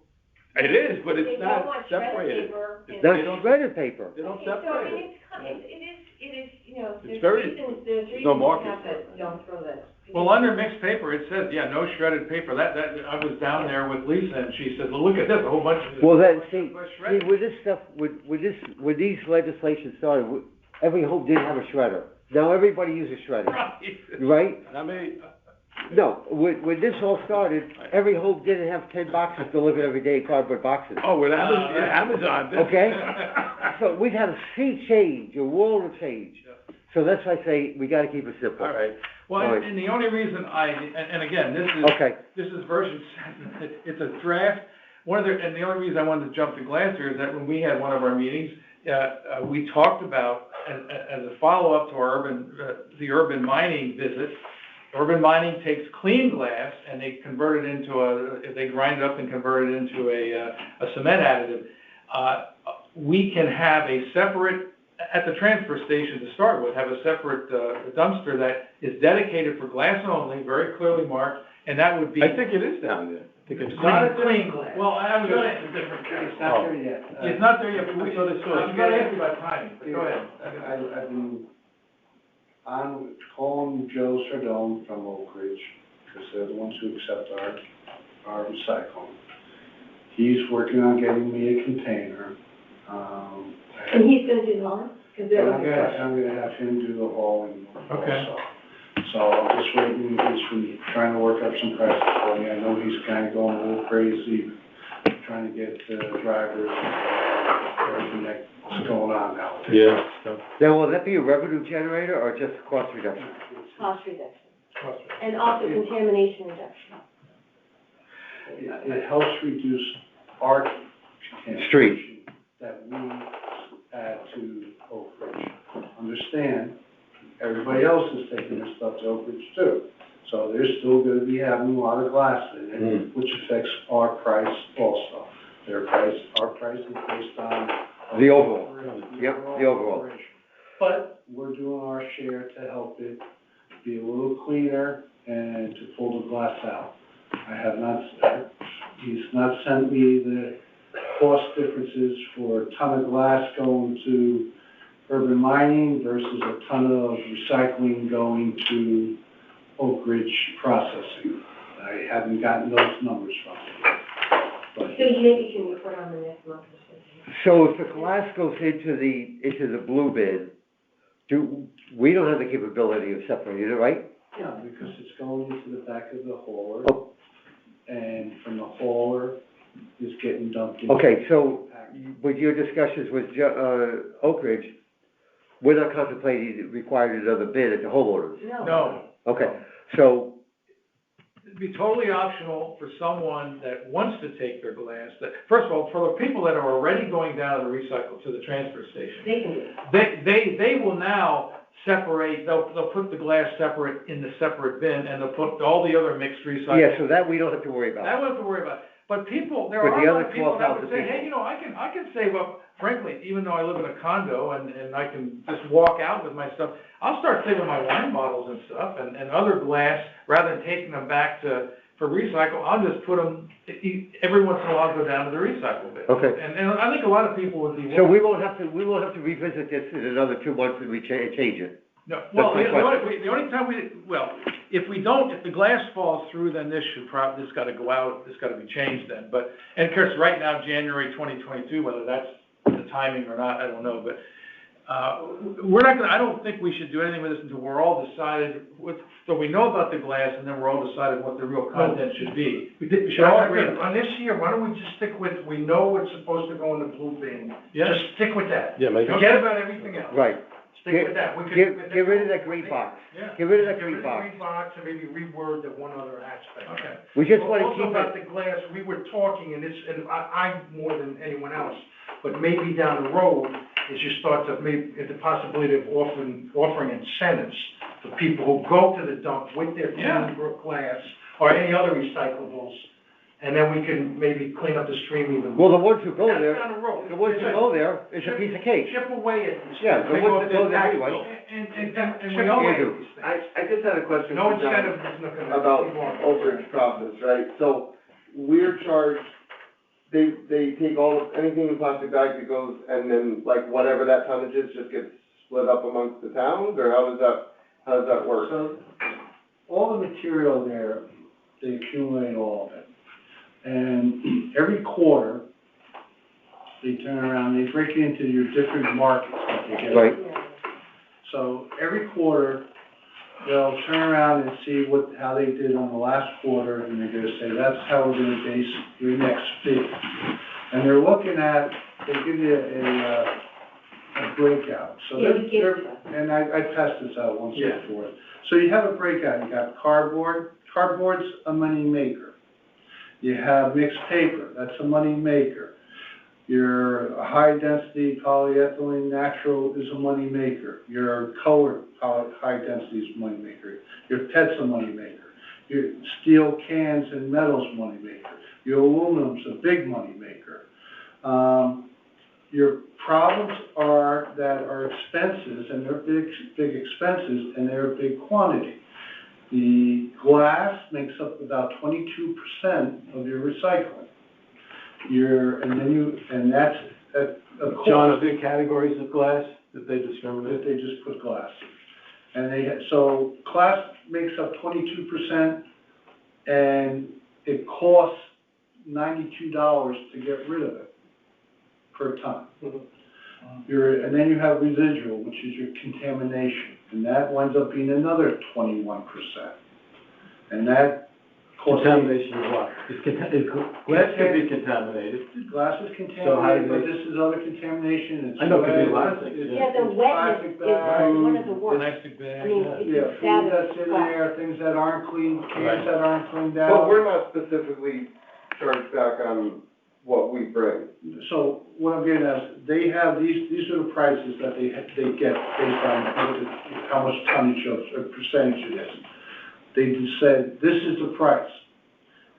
it is, but They it's don't not want shredded separated. paper. it's and- not shredded paper. They don't Okay, so, I separate mean, it. it is, you know, It's very, There's no reasons market to have that, don't throw that. Well, under mixed paper, it says, yeah, no shredded paper. I was down there with Lisa and she said, well, look at this, a whole bunch of. Well, then, see, shredded. with this stuff, when these legislations started, every home did have a shredder. Now everybody uses shredders, right? I mean, No, when this all started, every home didn't have 10 boxes delivered every day, cardboard boxes. oh, with Amazon. Okay? So we've had a sea change, a world of change. So that's why I say we gotta keep it simple. All right. Well, All right. and the only reason and again, Okay. this is version 7, it's a draft. And the only reason I wanted to jump to glass here is that when we had one of our meetings, we talked about, as a follow-up to our the urban mining visit, urban mining takes clean glass and they convert it into they grind it up and convert it into a cement additive. We can have a separate, at the transfer station to start with, have a separate dumpster that is dedicated for glass only, very clearly marked, and that would be. I think it is down there. I think it's not a Clean glass. Well, I'm Just gonna, a different kind. It's not there yet. it's not there yet, but I thought I saw it. I'm gonna ask you about timing, but go ahead. I've been calling Joe Sardone from Oak Ridge, because they're the ones who accept our recycling. He's working on getting me a container. And he's gonna do the hauling? Cause that was I'm a question. gonna have him do the hauling Okay. also. So I'm just waiting, he's trying to work up some prices for me. I know he's kind of going a little crazy, trying to get drivers, everything that's going on now. Yeah. So. Now, will that be a revenue generator or just a cost reduction? Cost reduction. And also contamination reduction. It helps reduce our Street. contamination that we add to Oak Ridge. Understand, everybody else is taking their stuff to Oak Ridge too. So they're still gonna be having a lot of glass in it, which affects our price also. Our price is based on. The overall. Yep, the overall. But we're doing our share to help it be a little cleaner and to pull the glass out. He's not sent me the cost differences for a ton of glass going to urban mining versus a ton of recycling going to Oak Ridge processing. I haven't gotten those numbers from him. So you maybe can report on the next month or something. So if the glass goes into the blue bin, we don't have the capability of separating it, right? Yeah, because it's going into the back of the hauler, Oh. and from the hauler, it's getting dumped into. Okay, so with your discussions with Oak Ridge, we're not contemplating requiring another bin at the homeowners? No, Okay, so, it'd be totally optional for someone that wants to take their glass, first of all, for the people that are already going down to the transfer station. They can do it. They will now separate, they'll put the glass separate in the separate bin, and they'll put all the other mixed recycling. yeah, so that we don't have to worry about. That we don't have to worry about. But people, there But are the a lot other of people that 12,000 would say, people. hey, I can save up, frankly, even though I live in a condo and I can just walk out with my stuff, I'll start saving my wine bottles and stuff and other glass, rather than taking them back for recycle, I'll just put them, every once in a while, go down to the recycle bin. Okay. And I think a lot of people would be. So we won't have to revisit this in another 2 months when we change it? No, well, That's my the only time if the glass falls through, then this gotta go out, this gotta be changed then, and of course, right now, January 2022, whether that's the timing or not, I don't know, but, I don't think we should do anything with this until we're all decided so we know about the glass, and then we're all decided what the real content should be. We should all agree. On this year, why don't we just stick with, we know what's supposed to go in the blue bin. Yeah. Just stick with that. Yeah, make. Forget about everything else. Right. Stick with that. We could. Get rid of that green box. Yeah. Get rid of that Get green rid of the box. green box and maybe reword the one other aspect. Okay. We just wanna Also keep about it, the glass, we were talking, and I more than anyone else, but maybe down the road, is you start to at the possibility of offering incentives for people who go to the dump with their clean glass or any other recyclables, and then we can maybe clean up the stream even more. well, the ones who go That's there, down the road. the ones who go there, it's a piece of cake. Chip away at these. Yeah, the things. ones that go there anyway. And we Chip all. away at these things. I just had a question No for John incentive is not gonna. about Oak Ridge process, right? So we're charged, they take anything in plastic bags that goes, and then like whatever that tonnage is, just gets split up amongst the towns, or how does that work? So, all the material there, they accumulate all of it. And every quarter, they turn around, they break it into your different markets that they get. Right. So every quarter, they'll turn around and see how they did on the last quarter, and they're gonna say, that's how we're gonna base your next fee. And they're looking at, they give you a breakout. So Yeah, you give it. and I test this out once before. So you have a breakout, you got cardboard. Cardboard's a money maker. You have mixed paper, that's a money maker. Your high-density polyethylene natural is a money maker. Your colored high-density is a money maker. Your PET's a money maker. Your steel cans and metals money maker. Your aluminum's a big money maker. Your problems are expenses, and they're big expenses, and they're a big quantity. The glass makes up about 22% of your recycling. And that's a cost. John, are there categories of glass that they discriminate? That they just put glass. And so glass makes up 22%, and it costs $92 to get rid of it per ton. And then you have residual, which is your contamination, and that winds up being another 21%. And that costs. Contamination of what? Glass can be contaminated. Glass is So how do contaminated, but they- this is other contamination, it's I know it could be a lead, lot of things, it's- Yeah, the it's wetness plastic is bags, one of the worst. Plastic I bag, mean, yeah. it's Yeah, just food bad that's as in well. there, things that aren't clean, cans Right. that aren't cleaned out. But we're not specifically charged back on what we bring. So what I'm getting at is, they have, these are the prices that they get based on how much tonnage or percentage it is. They just said, this is the price.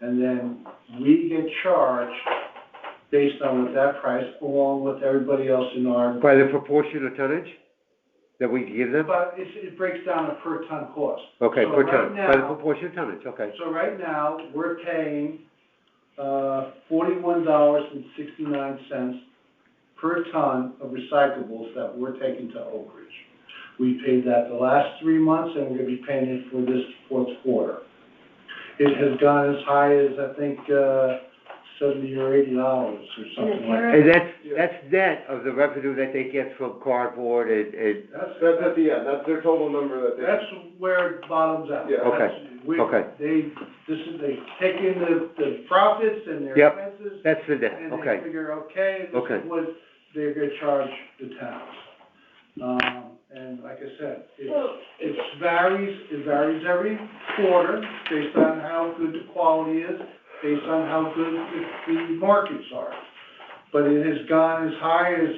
And then we get charged based on what that price, along with everybody else in our. By the proportion of tonnage that we give them? But it breaks down a per ton cost. Okay, So per right ton, by the now- proportion of tonnage, okay. So right now, we're paying, $41.69 per ton of recyclables that we're taking to Oak Ridge. We paid that the last 3 months, and we're gonna be paying it for this fourth quarter. It has gone as high as, I think, $70 or $80 or something like that. And that's net of the revenue that they get from cardboard and, That's at the end, that's their total number that they. That's where it bottoms out. Yeah. Okay, That's- they take in the profits and their Yep. expenses, that's the net, and they okay. figure, okay, this Okay. is what they're gonna charge the towns. And like I said, it varies every quarter based on how good the quality is, based on how good the markets are. But it has gone as high as,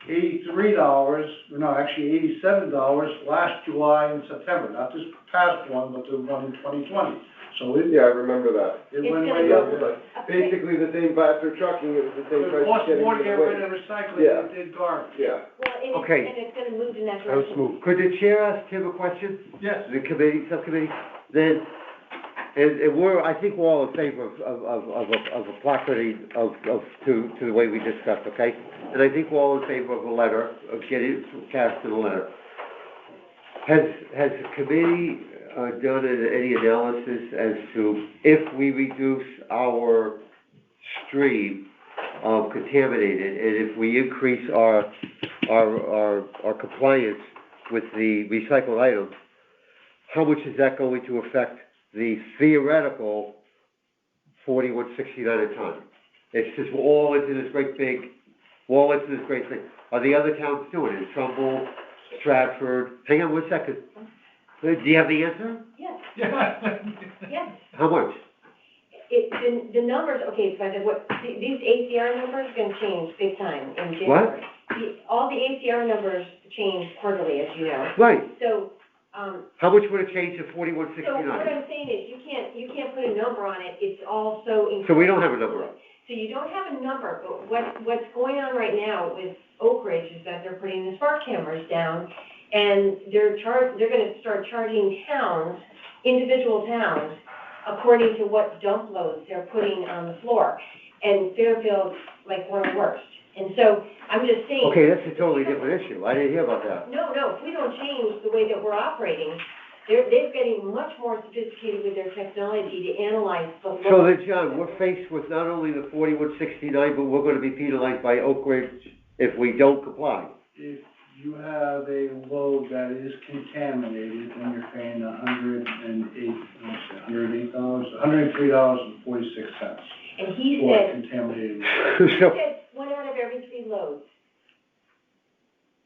$87 last July and September, not this past one, but the one in 2020. So Yeah, I remember that. it It's went gonna way go up. But basically the same, after trucking, it was the same It price as costs getting more to rid get of rid waste. of recycling Yeah. than it did garbage. Yeah. Well, Okay. and it's gonna move in that That was direction. smooth. Could the chair ask Tim a question? Yes. The subcommittee, then, and I think we're all in favor of a placarding to the way we discussed, okay? And I think we're all in favor of a letter, of getting cast in a letter. Has the committee, done any analysis as to if we reduce our stream of contaminated, and if we increase our compliance with the recycled items, how much is that going to affect the theoretical 41.69 a ton? It's just we're all into this great thing. Are the other towns doing it? Trumbull, Stratford? Hang on 1 second. Do you have the answer? Yes, Yeah. yes. How much? The numbers, okay, but these ACR numbers are gonna change big time in January. All the ACR numbers change quarterly, as you know. Right. So, How much would it change to so 41.69? what I'm saying is, you can't put a number on it, it's all so incredible. So we don't have a number. So you don't have a number, but what's going on right now with Oak Ridge is that they're putting the smart cameras down, and they're gonna start charging towns, individual towns, according to what dump loads they're putting on the floor. And Fairfield's like one of the worst. And so, I'm just saying. Okay, that's a totally different issue. I didn't hear about that. No, if we don't change the way that we're operating, they're getting much more sophisticated with their technology to analyze the. So then, John, we're faced with not only the 4169, but we're gonna be penalized by Oak Ridge if we don't comply. If you have a load that is contaminated, then you're paying $103.46 And he for said, contaminated. he So, said 1 out of every 3 loads.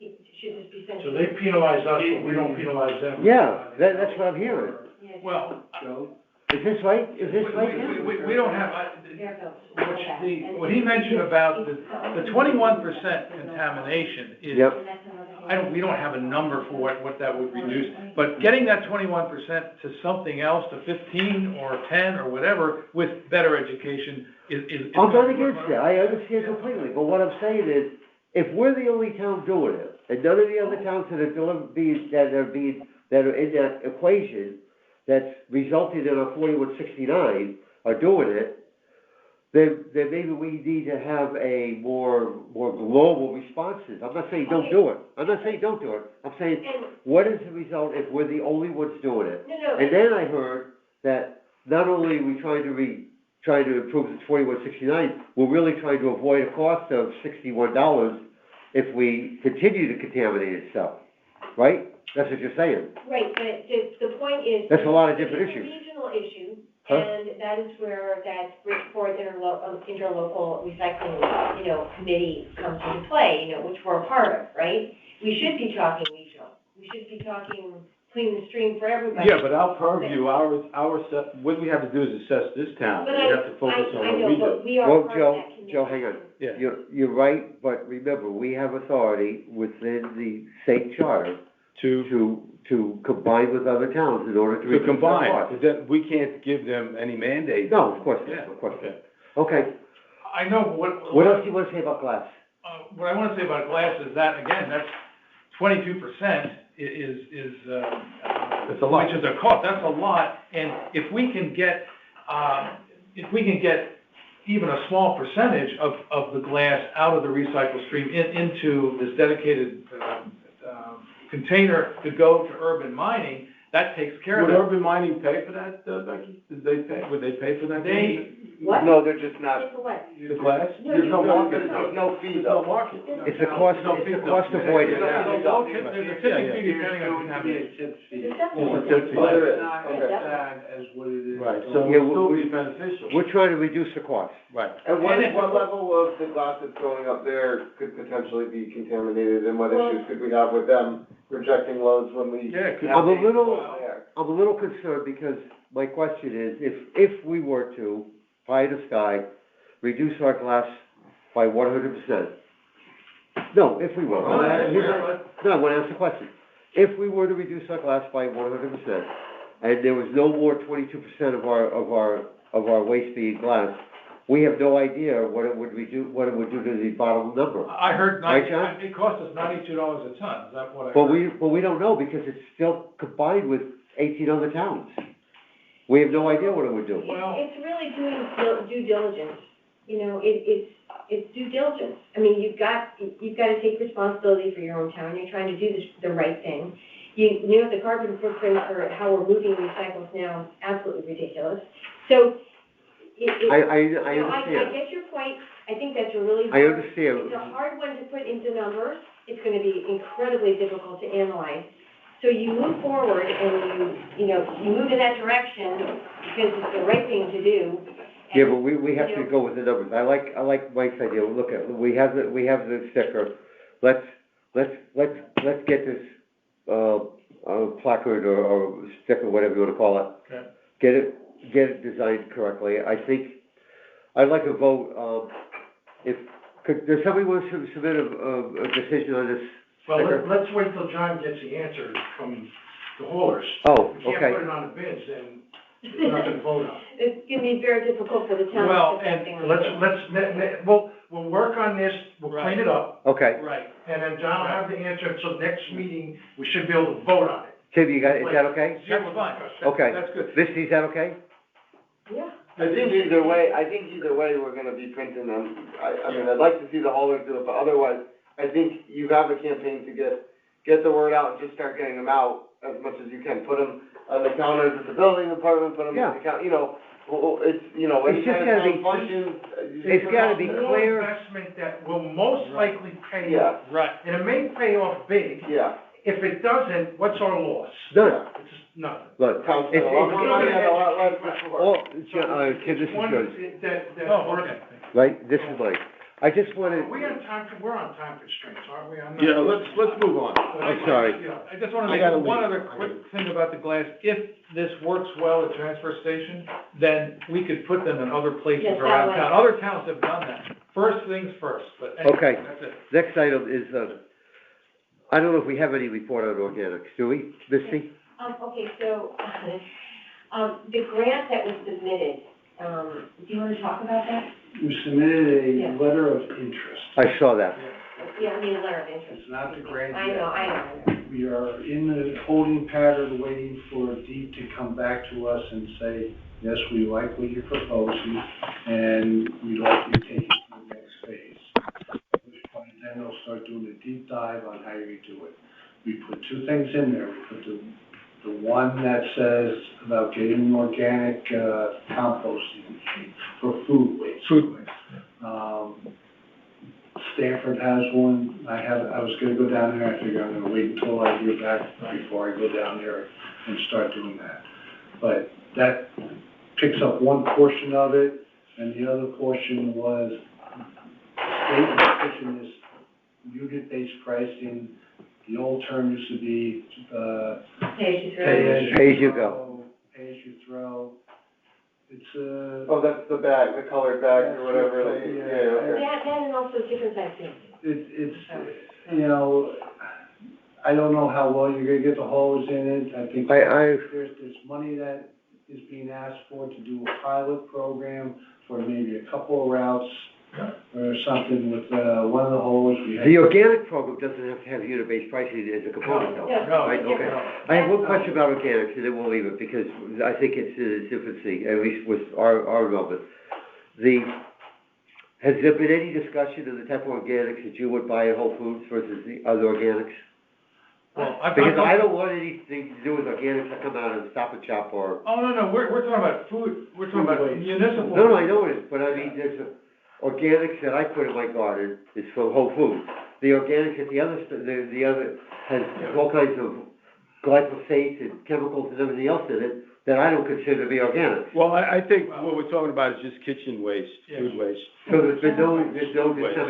It should just be sent. So they penalize us, but we don't penalize them. yeah, that's what I'm hearing. Yes. Well, Joe? Is this right? Is this right? we don't have, There it goes. what he mentioned about the 21% contamination is, Yep. And that's another thing. we don't have a number for what that would reduce, but getting that 21% to something else, to 15 or 10 or whatever, with better education is. I'm not against that, I understand completely, but what I'm saying is, if we're the only town doing it, and none of the other towns that are in that equation, that's resulted in our 4169 are doing it, then maybe we need to have a more global responses. I'm not saying don't do it, I'm saying, what is the result if we're the only ones doing it? No. And then I heard that not only are we trying to improve the 4169, we're really trying to avoid a cost of $61 if we continue to contaminate stuff, right? That's what you're saying. Right, but the point is. That's a lot of different issues. It's a regional issue, Huh? and that is where that Bridgeport interlocal recycling, committee comes into play, which we're a part of, right? We should be talking regional, we should be talking clean the stream for everybody. Yeah, but our purview, what we have to do is assess this town. But We have to focus on what we I know, but do. we are Well, part of that committee. Joe, hang on. Yeah. You're right, but remember, we have authority within the state charter to combine with other towns in order to To reduce our combine, costs. but then we can't give them any mandate. No, of course not, Yeah, of course not. okay. Okay, I know, what else do you want to say about glass? What I wanna say about glass is that, again, that's 22% is It's a lot. which is a cost, that's a lot, and if we can get even a small percentage of the glass out of the recycle stream into this dedicated, container to go to urban mining, that takes care of Would it. urban mining pay for that, Becky? Would they pay for that? What? No, they're just not, Pay for what? The glass? No, There's no no, market. there's no fee There's no though. market. It's a cost avoidance. There's a tipping fee depending on contamination. Tip fee. It's definitely. It's a tip fee. Oh, there is, It's not okay. as bad as what it is. Right, so Yeah, it'll still we- be beneficial. We're trying to reduce the cost. Right. And what, And if- what level of the glass that's going up there could potentially be contaminated, and what issues could we have with them rejecting loads when we? Yeah, it could- have I'm a these little- loads there? I'm a little concerned because my question is, if we were to, pie in the sky, reduce our glass by 100%. No, if we were. No, I want to ask the question. If we were to reduce our glass by 100%, and there was no more 22% of our waste being glass, we have no idea what it would do to the bottom number. I heard Right, John? it costs us $92 a ton, is that what I heard? But we don't know because it's still combined with 18 other towns. We have no idea what it would do. Well- It's really doing due diligence, it's due diligence. I mean, you've got to take responsibility for your own town, you're trying to do the right thing. The carbon footprint for how we're moving recycles now is absolutely ridiculous. So, I I understand. get your point, I think that's a really I hard. understand. It's a hard one to put into numbers, it's gonna be incredibly difficult to analyze. So you move forward and you move in that direction because it's the right thing to do. Yeah, but we have to go with the numbers. I like Mike's idea. Look at, we have the sticker. Let's get this, placard or sticker, whatever you wanna call it. Okay. Get it designed correctly. I think, I'd like a vote, does somebody want to submit a decision on this Well, sticker? let's wait till John gets the answer from the haulers. Oh, If you okay. can't put it on the bids, then there's nothing to vote on. It's gonna be very difficult for the town to Well, put that and thing on. We'll work on this, we'll clean it up, Okay. Right. and then John will have the answer, so next meeting, we should be able to vote on it. Tim, is that okay? That's fine. Okay. That's good. Misty, is that okay? Yeah. I think either way, we're gonna be printing them. I mean, I'd like to see the haulers do it, but otherwise, I think you have a campaign to get the word out and just start getting them out as much as you can. Put them on the counters at the building department, put them Yeah. on the count, it's, any It's just kind of gotta be- town functions. It's gotta be Small clear. investment that will most likely pay Yeah, off, Right. and it may pay off big. yeah. If it doesn't, what's our loss? Done. It's just nothing. Look, Town it's, spent a lot more money and a lot less it's, before. all, So Tim, this it's is one yours, that's Oh, worth okay. it. right? This is Mike. I just wanted, We're on time constraints, aren't we? I'm not- Yeah, let's move on. I'm sorry. Yeah. I just wanna I make gotta one leave. other quick thing about the glass. If this works well at transfer station, then we could put them in other places Yes, that around way. town. Other towns have done that. First things first, but anyway, Okay. that's it. next item is, I don't know if we have any report on organics, do we, Misty? Okay, so, the grant that was submitted, do you wanna talk about that? We submitted Yeah. a letter of interest. I saw that. Yeah, I mean, a letter of interest. It's not the grant I yet. know, I know. We are in the holding pattern, waiting for Deep to come back to us and say, yes, we like what you're proposing, and we'd like you to take it to the next phase. At which point, then they'll start doing a deep dive on how you do it. We put two things in there. We put the one that says about getting organic, composting machine for food waste. Food waste. Stanford has one. I was gonna go down there. I figure I'm gonna wait until I hear back before I go down there and start doing that. But that picks up one portion of it, and the other portion was state was pushing this unit-based pricing. The old term used to be, Pay as you throw. Pay as you go. Pay as you throw. It's, Oh, that's the bag, the colored bags or whatever, Yeah. okay. That and also different types of. it's, I don't know how well you're gonna get the hose in it. I think there's money that is being asked for to do a pilot program for maybe a couple of routes or something with, one of the holes. The organic program doesn't have to have unit-based pricing as a component, though. No, Right, no, okay. no. I have one question about organics, and then we'll leave it, because I think it's in its infancy, at least with our involvement. Has there been any discussion of the type of organics that you would buy at Whole Foods versus the other organics? Well, Because I don't want anything to do with organics that come out of Stop and Shop or, Oh, no, we're talking about food, we're talking about Food waste. municipal. no, I know it is, but I mean, organics that I put in my garden is from Whole Foods. The organics at the other has all kinds of glyphosate and chemicals and everything else in it that I don't consider to be organic. Well, I think what we're talking about is just kitchen waste, Yeah. food waste. So there's been no Waste. dissemination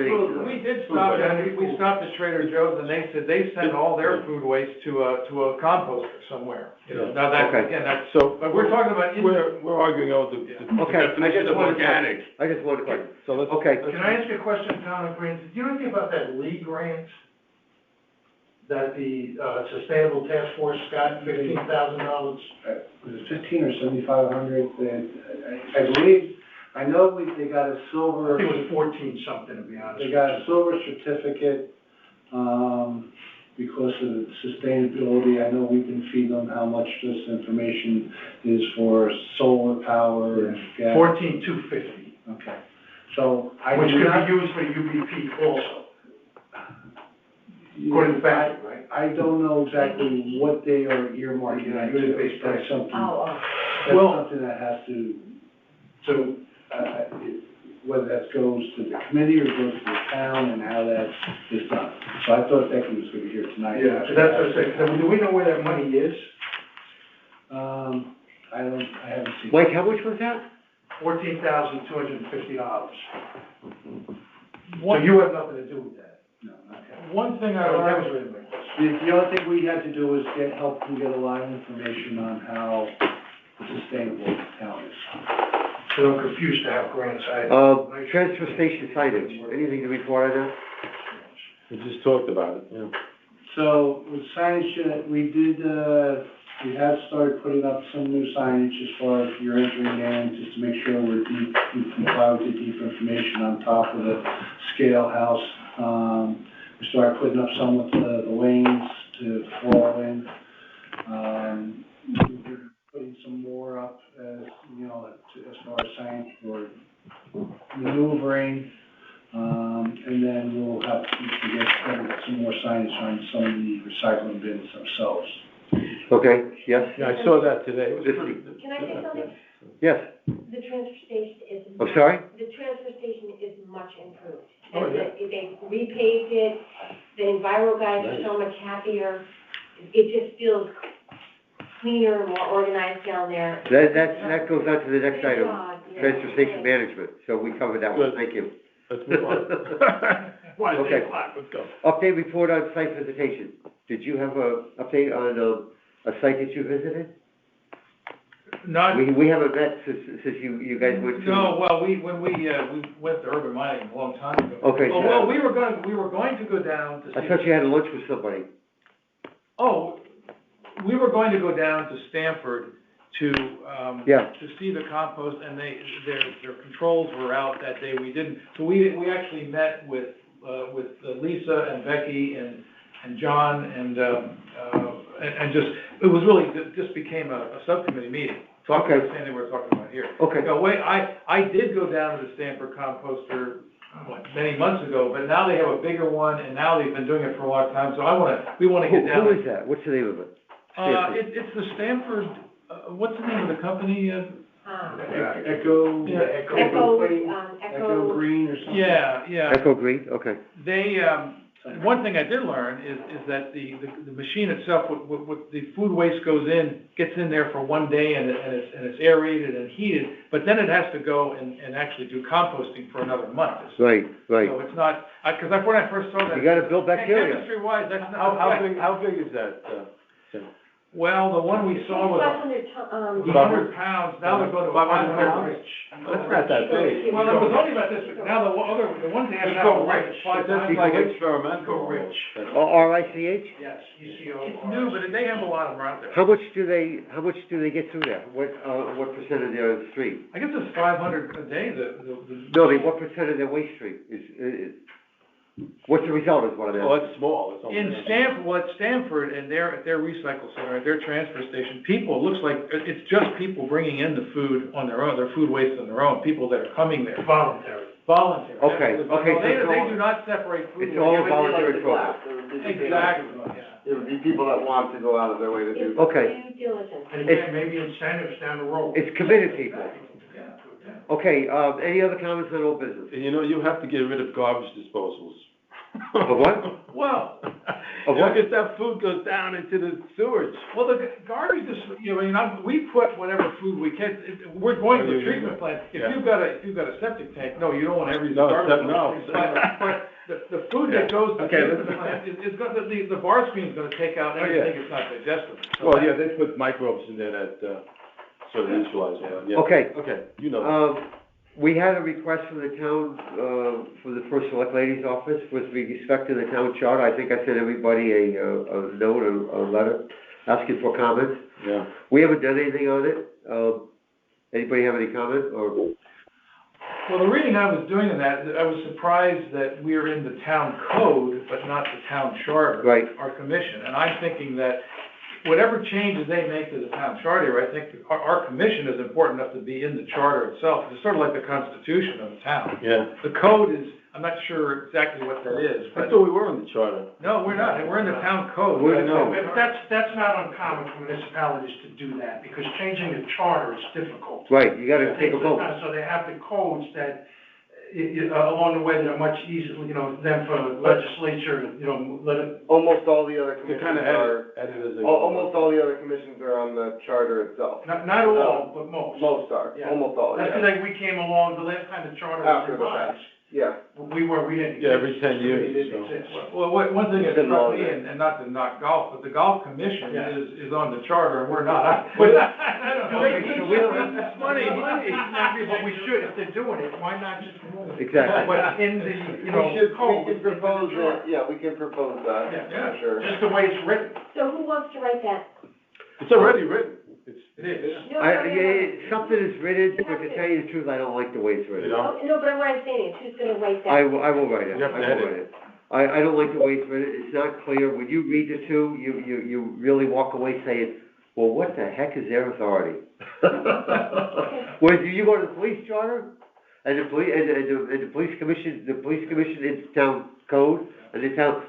of We it. did stop, we stopped at Trader Joe's, and they said they send all their food waste to a composter somewhere. You know, now that, Okay. again, that's, So, but we're talking about. we're arguing over the Okay, I definition just of wanted to, organic. I just wanted to, So let's. okay. Can I ask you a question, Town of Grants? Do you know anything about that Lee grant that the, Sustainable Task Force got, $15,000? Was it 15 or 7,500? I believe, I know they got a silver. I think it was 14 something, to be honest. They got a silver certificate, because of the sustainability. I know we've been feeding them how much this information is for solar power and gas. 14,250, Okay, so I which do could not. be used for UBP also, according to Becky, right? I don't know exactly what they are earmarking that to. Unit-based That's pricing. something, Oh, that's Well- something that has to, So, whether that goes to the committee or goes to the town and how that is done. So I thought Becky was gonna be here tonight. yeah, so that's what I'm saying. So do we know where that money is? I haven't seen. Mike, how much was that? $14,250. So you have nothing to do with that? No, not that. One thing That was really my question. The only thing we had to do was help them get a lot of information on how sustainable the town is. So I'm confused to have grants. Transfer station signage, anything to report on that? We just talked about it, yeah. So with signage, we have started putting up some new signage as far as you're entering in, just to make sure we comply with the deep information on top of the scale house. We started putting up some with the lanes to fall in. We're putting some more up, as far as on some of the recycling bins themselves. Okay, yes? Yeah, I saw that today. It was pretty. Can I say something? Yes, The transfer station is. I'm sorry? The transfer station is much improved. Oh, And yeah. they repaved it, the enviro guys are so much happier. It just feels cleaner, more organized down there. That goes on to the next Good item, job, yeah. transfer station management, so we covered that one, Good. thank you. Let's move on. Why, it's Okay. 8 o'clock, let's go. Update report on site visitation. Did you have a update on, a site that you visited? Not, We haven't met since you guys went to. no, well, we went to urban mining a long time ago. Okay, Oh, so- well, we were going to go down to see. I thought you had lunch with somebody. Oh, we were going to go down to Stanford to, Yeah. to see the compost, and their controls were out that day, we didn't. So we actually met with Lisa and Becky and John, and just, it was really, it just became a subcommittee meeting, talking about the same thing we're talking about here. Okay. No, wait, I did go down to the Stanford composter, many months ago, but now they have a bigger one, and now they've been doing it for a long time, so we wanna get down. Who is that? What's the name of it? Stanford. It's the Stanford, what's the name of the company? Echo, Yeah. Echo Green or something? Yeah. Echo Green, okay. They, one thing I did learn is that the machine itself, with the food waste goes in, gets in there for one day and it's aerated and heated, but then it has to go and actually do composting for another month. Right. So it's not, cause when I first saw that. You gotta build bacteria. Chemistry-wise, that's not. How big is that, Tim? Well, the one we saw was 500 100 pounds, now they're going to 500 pounds. That's not that big. Well, it was only about this, now the ones they have now are like 5 That's times. like experimental. Rich. R-I-C-H? Yes, ECO. It's new, but they have a lot of them out there. How much do they get through there? What percent of their stream? I guess it's 500 a day, No, what percent of their waste stream is, what's the result is what I'm Oh, asking. it's small. It's only- In Stanford, and at their recycle center, at their transfer station, people, it looks like, it's just people bringing in the food on their own, their food waste on their own, people that are coming there. Voluntary. Voluntary. Okay, Absolutely. okay, so They it's all- do not separate food it's waste. all It would be like voluntary the program. class. It would be- Exactly, yeah. It would be people that want to go out of their way to do that. Okay. Due diligence. And again, maybe incentives down the road. It's committed people. Yeah. Okay, any other comments on old business? And you have to get rid of garbage disposals. Of what? Well, Of what? because that food goes down into the sewage. Well, the garbage is, we put whatever food we can, we're going to a treatment plant. If Yeah. you've got a septic tank, no, you don't want every No, garbage. no. But the food that goes to the Okay, treatment listen. plant is gonna, the bar screen's gonna take out Oh, yeah. anything that's not digestible. So Well, yeah, they put microbes in there that, sort of neutralize that, yeah. Okay. Okay, you know. We had a request from the town, for the first select lady's office with respect to the town charter. I think I sent everybody a note, a letter, asking for comments. Yeah. We haven't done anything on it. Anybody have any comment, or? Well, the reading I was doing in that, I was surprised that we are in the town code, but not the town charter. Right. Our commission, and I'm thinking that whatever changes they make to the town charter, I think our commission is important enough to be in the charter itself. It's sort of like the constitution of the town. Yeah. The code is, I'm not sure exactly what that is, I but, thought we were in the charter. no, we're not, we're in the town code. Well, no. But that's not uncommon for municipalities to do that, because changing the charter is difficult. Right, you gotta take a vote. So they have the codes that, along the way, that are much easier, than for the legislature, let it. Almost all the other They commissions kind of are, added as a. almost all the other commissions are on the charter itself. Not all, but most. Most are, Yeah. almost all, That's yeah. because we came along, the last time the charter was After the fact. revised, Yeah. we didn't. Yeah, every 10 years We didn't or so. exist. Well, one thing that It's been struck me, longer. and not to knock golf, but the golf commission Yeah. is on the charter, and we're not. I don't know. It's funny, but we should, if they're doing it, why not just move it? Exactly. But in the, code. We can propose that, yeah, we can propose that, Yeah. for sure. Just the way it's written. So who wants to write that? It's already written. It is. No, Something is written, but to tell you the truth, I don't like the way it's written. You know? Oh, no, but what I'm saying is, who's gonna write that? I will write it, You have to I will edit. write it. I don't like the way it's written, it's not clear, when you read the two, you really walk away saying, well, what the heck is their authority? When you go to the police charter, and the police commission is town code, and the town,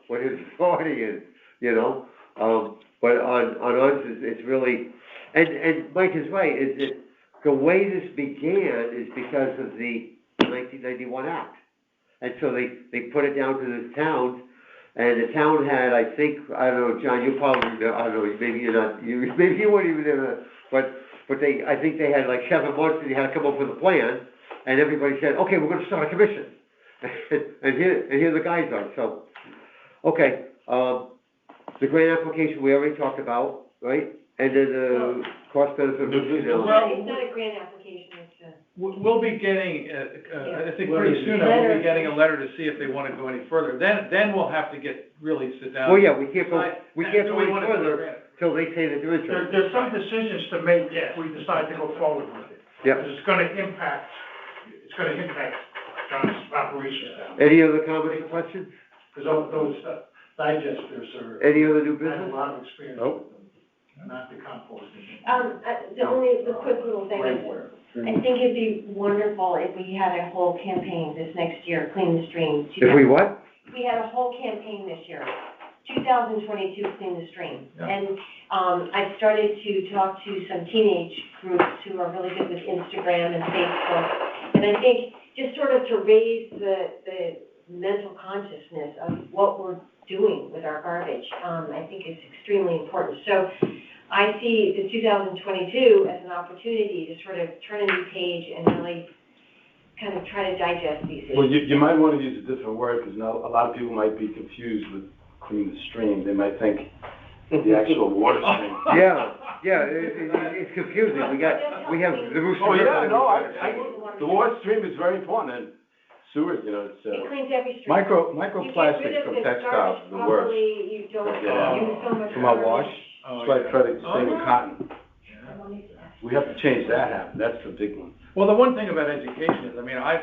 what his authority is, you know? But on us, it's really, and Mike is right, is that the way this began is because of the 1991 Act. And so they put it down to the towns, and the town had, I think, I don't know, John, you probably, I don't know, maybe you're not, maybe you weren't even there, but I think they had like 7 months and they had to come up with a plan, and everybody said, okay, we're gonna start a commission. And here the guys are, so, okay, the grant application we already talked about, right? And then the cost benefit. It's not a grant application, it's a. We'll be getting, I think pretty soon, we'll be getting a letter to see if they want to go any further. Then we'll have to really sit down. Well, yeah, we can't go any wanna do further it? till they say that they're interested. There's some decisions to make if we decide to go forward with it. Yep. Because it's gonna impact John's operations down. Any other comments or questions? Because those digesters are, Any other new I have a business? lot of experience with them, not the composting. The quick little thing is, I think it'd be wonderful if we had a whole campaign this next year, Clean the Stream. If we what? We had a whole campaign this year, 2022, Clean the Stream. Yeah. And, I've started to talk to some teenage groups who are really good with Instagram and Facebook. And I think just sort of to raise the mental consciousness of what we're doing with our garbage, I think is extremely important. So I see the 2022 as an opportunity to sort of turn a new page and really kind of try to digest these issues. Well, you might want to use a different word, because now a lot of people might be confused with clean the stream. They might think the actual water stream. Yeah, it's confusing. We have the rooster. Oh, yeah, no, the water stream is very important, and sewer, you know, it's, It cleans every stream. microplastics from textiles are the worst. You don't use so much. From our wash, Oh, that's why I try to yeah. stay with cotton. Yeah. We have to change that habit, that's the big one. Well, the one thing about education is, I mean, I've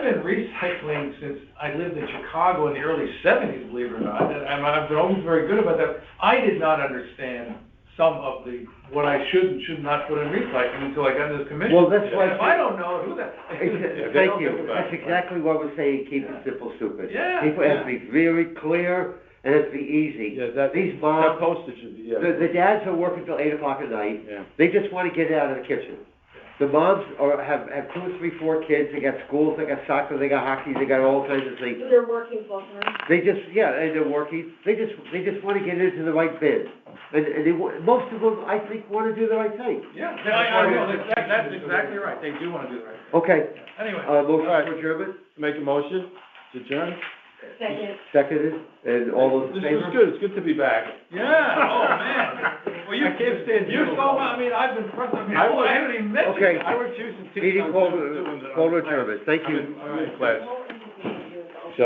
been recycling since I lived in Chicago in the early 70s, believe it or not, and I've been always very good about that. I did not understand some of what I should and should not put in recycling until I got into this commission. Well, that's why. If I don't know, who the? Thank you. That's exactly what we're saying, keep it simple, stupid. Yeah. People have to be very clear, and it has to be easy. Yeah, These moms, that postage should be, yeah. the dads are working till 8 o'clock at night. Yeah. They just want to get out of the kitchen. The moms have 2 or 3, 4 kids, they got schools, they got soccer, they got hockey, they got all kinds of things. They're working full time. They just, and they're working, they just want to get into the right bin. And most of them, I think, want to do the right thing. Yeah, that's exactly right, they do want to do the right thing. Okay, Anyway. motion All right. for adjournment, Make a motion to adjourn? Second. seconded, and all those in This favor? is good, it's good to be back. Yeah, oh, man. Well, I can't stand You're you. so, I mean, I've been pressed, I I haven't even met you. Okay. I worked you since Meeting called adjournment, thank you. I'm in class.